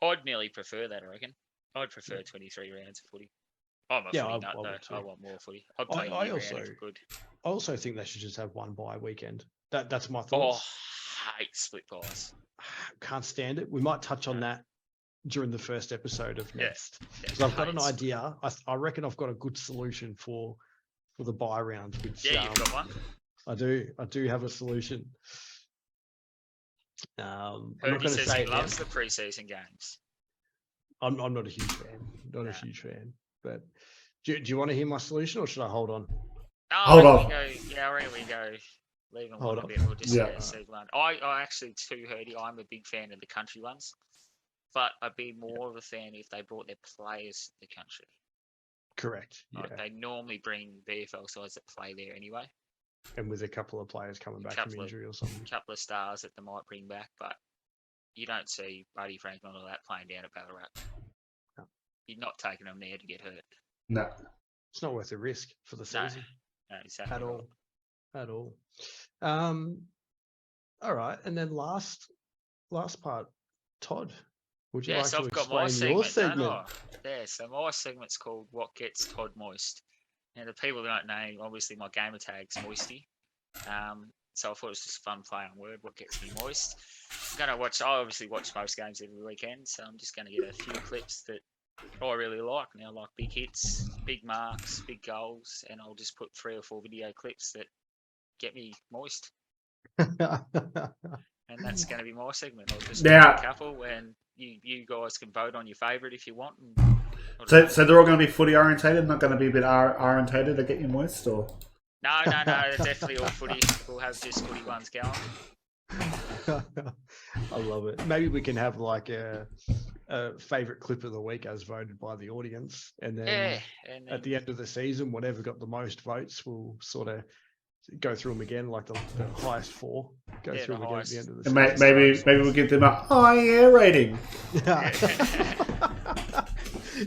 I'd nearly prefer that, I reckon. I'd prefer 23 rounds of footy. I'm a footy nut, though. I want more footy. I also think they should just have one bye weekend. That's my thoughts. Oh, I hate split buys. Can't stand it. We might touch on that during the first episode of next. Because I've got an idea. I reckon I've got a good solution for the bye rounds. Which, you've got one. I do have a solution. I'm not going to say he loves the preseason games. I'm not a huge fan. A huge fan. But do you want to hear my solution, or should I hold on? Hold on. I reckon we go. Leave them hold a on. bit. We'll just see one. I actually too heard I'm a big fan of the country ones, but I'd be more of a fan if they brought their players to the country. Correct. Like they normally bring VFL sides that play there anyway. And with a couple of players coming back from injury or something. A couple of stars that they might bring back, but you don't see Buddy Franklin or that playing down at Ballarat. No. You're not taking them there to get hurt. No. It's not worth the risk for the season. No, exactly. At all. All right. And then last part, Todd, would you like to explain your segment? Yeah, so my segment's called What Gets Todd Moist. Now, the people that don't know, obviously my gamer tag's Moisty. So I thought it was just a fun play on word, what gets me moist. I obviously watch most games every weekend, so I'm just going to get a few clips that I really like. Now, I like big hits, big marks, big goals, and I'll just put 3 or 4 video clips that get me moist. And that's going to be my segment. I'll just pick a couple, and you guys can vote on your favourite if you want. So they're all going to be footy orientated, not going to be a bit orientated to get you moist, or? No, they're definitely all footy. We'll have just footy ones going. I love it. Maybe we can have like a favourite clip of the week as voted by the audience, and then at the end of the season, whatever got the most votes, we'll sort of go through them again, like the highest 4. Go through them again at the end of the season. Maybe we'll give them a rating.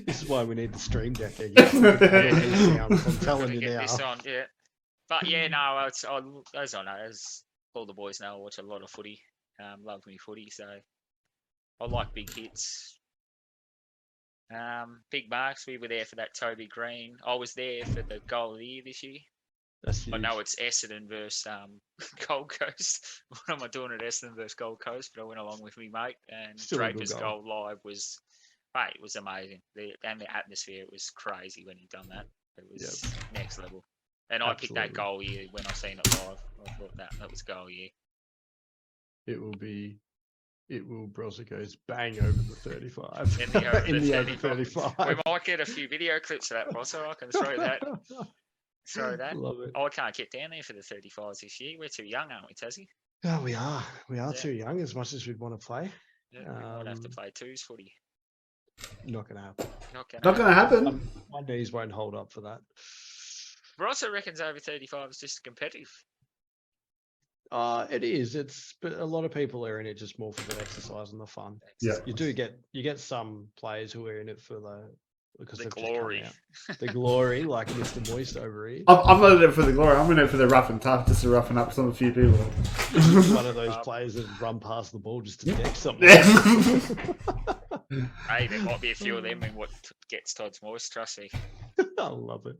This is why we need the stream deck again. I'm telling you now. This on, But as all the boys know, I watch a lot of footy. Love me footy, so I like big hits. Big marks. We were there for that Toby Green. I was there for the goal of the year this year. I know it's Essendon versus Gold Coast. What am I doing at Essendon versus Gold Coast? But I went along with me mate, and Draper's goal live was, it was amazing. The atmosphere, it was crazy when he done that. It was next level. And I picked that goal year when I seen it live. I thought that was goal year. It will be it will. Brosser goes bang over the 35. In the over 35. We might get a few video clips of that, Brosser. I can throw that. Love it. Oh, I can't get down there for the 35s this year. We're too young, aren't we, Tazzy? Oh, we are. We are too young as much as we'd want to play. Yeah, we might have to play twos footy. Not going to happen. Not going to happen. My knees won't hold up for that. Brosser reckons over 35 is just competitive. It is. But a lot of people are in it just more for the exercise and the fun. Yeah. You get some players who are in it for the glory. The glory, like Mr. Moist over here. I'm not in it for the glory. I'm in it for the rough and tough, just to roughen up a few people. One of those players that run past the ball just to deck something. Hey, there might be a few of them in what gets Todd's Moist, trust me. I love it.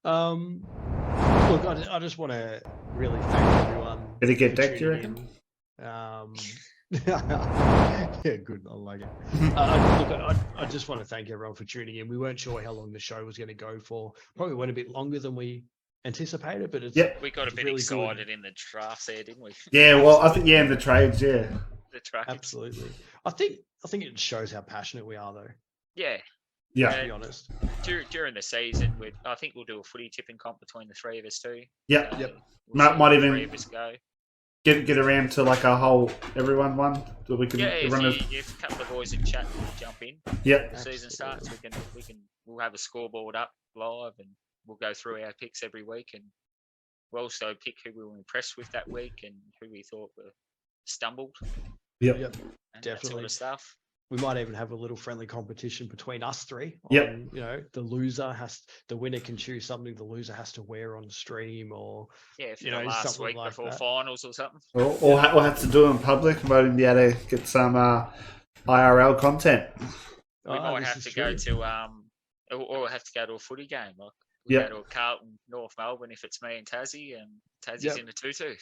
Look, I just want to really thank everyone. Did it get decked, you reckon? Yeah, good. I like it. I just want to thank everyone for tuning in. We weren't sure how long the show was going to go for. Probably went a bit longer than we anticipated, but we got a bit really excited in the draft there, didn't we? Yeah, well, I think in the trades, the trades. Absolutely. I think it shows how passionate we are, though. Yeah. To be honest. During the season, I think we'll do a footy tipping comp between the three of us too. Yep. Might even three of us go. Get around to like a whole everyone one that we can if a couple of boys in chat will jump in. Yep. The season starts, we'll have a scoreboard up live and we'll go through our picks every week and we'll also pick who we were impressed with that week and who we thought were stumbled. Yep. Definitely. That sort of stuff. We might even have a little friendly competition between us three. Yep. The winner can choose something the loser has to wear on stream, or the last week like before finals or something. Or have to do it in public, maybe be able to get some IRL content. We might have to go to or have to go to a footy game. Like go to a Carlton North Melbourne if it's me and Tassie, and Tassie's in a tutu.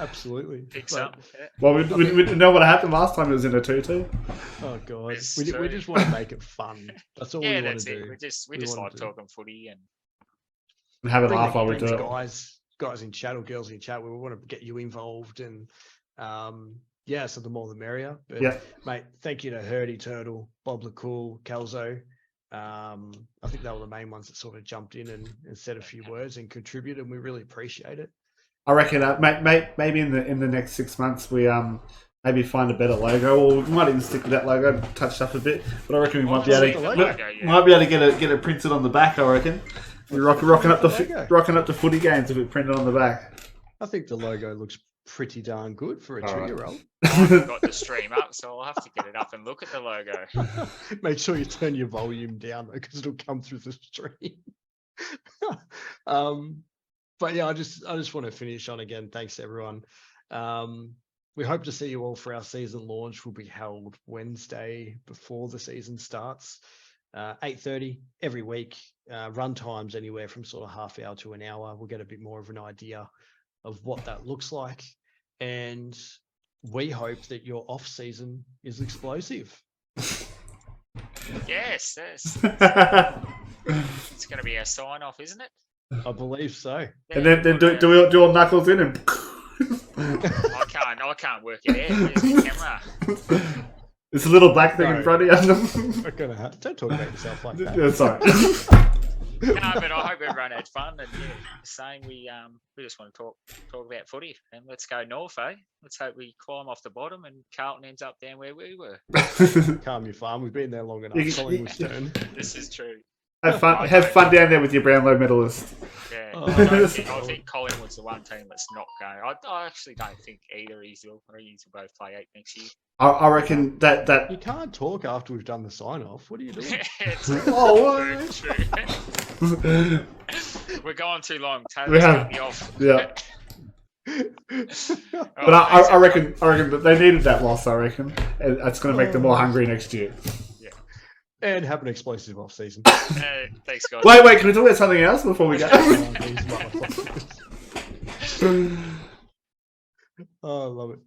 Absolutely. Pick something. Well, we know what happened last time. It was in a tutu. Oh god, we just want to make it fun. That's all we want to do. We just like talking footy and have a laugh while we do it. Guys in chat or girls in chat, we want to get you involved, and so the more the merrier. But mate, thank you to Hurdy Turtle, Bob LeCool, Kelzo. I think they were the main ones that sort of jumped in and said a few words and contributed, and we really appreciate it. I reckon maybe in the next 6 months we maybe find a better logo, or we might even stick with that logo, touched up a bit. But I reckon we might be able to get it printed on the back. I reckon we're rocking up the footy games with it printed on the back. I think the logo looks pretty darn good for a 2-year-old. I've got the stream up, so I'll have to get it up and look at the logo. Make sure you turn your volume down though, because it'll come through the stream. But yeah, I just want to finish on again. Thanks to everyone. We hope to see you all for our season launch. Will be held Wednesday before the season starts, 8:30 every week. Run times anywhere from sort of half hour to an hour. We'll get a bit more of an idea of what that looks like, and we hope that your off season is explosive. Yes. It's going to be our sign off, isn't it? I believe so. And then do we do all knuckles in and? I can't work it out. Where's the camera? It's a little black thing in front of you. Don't talk about yourself like that. Yeah, sorry. No, but I hope everyone had fun, and saying we just want to talk about footy, and let's go north, eh? Let's hope we climb off the bottom and Carlton ends up down where we were. Calm your farm. We've been there long enough. Collingwood's turn. This is true. Have fun down there with your Brownlow medalist. Yeah, I think Collingwood's the one team that's not going. I actually don't think either will both play 8 next year. I reckon that you can't talk after we've done the sign off. What are you doing? True. We're going too long. We have. Yeah. But I reckon that they needed that loss. I reckon it's going to make them more hungry next year. And have an explosive off season. Thanks, guys. Wait, can we talk about something else before we go? Oh, I love it.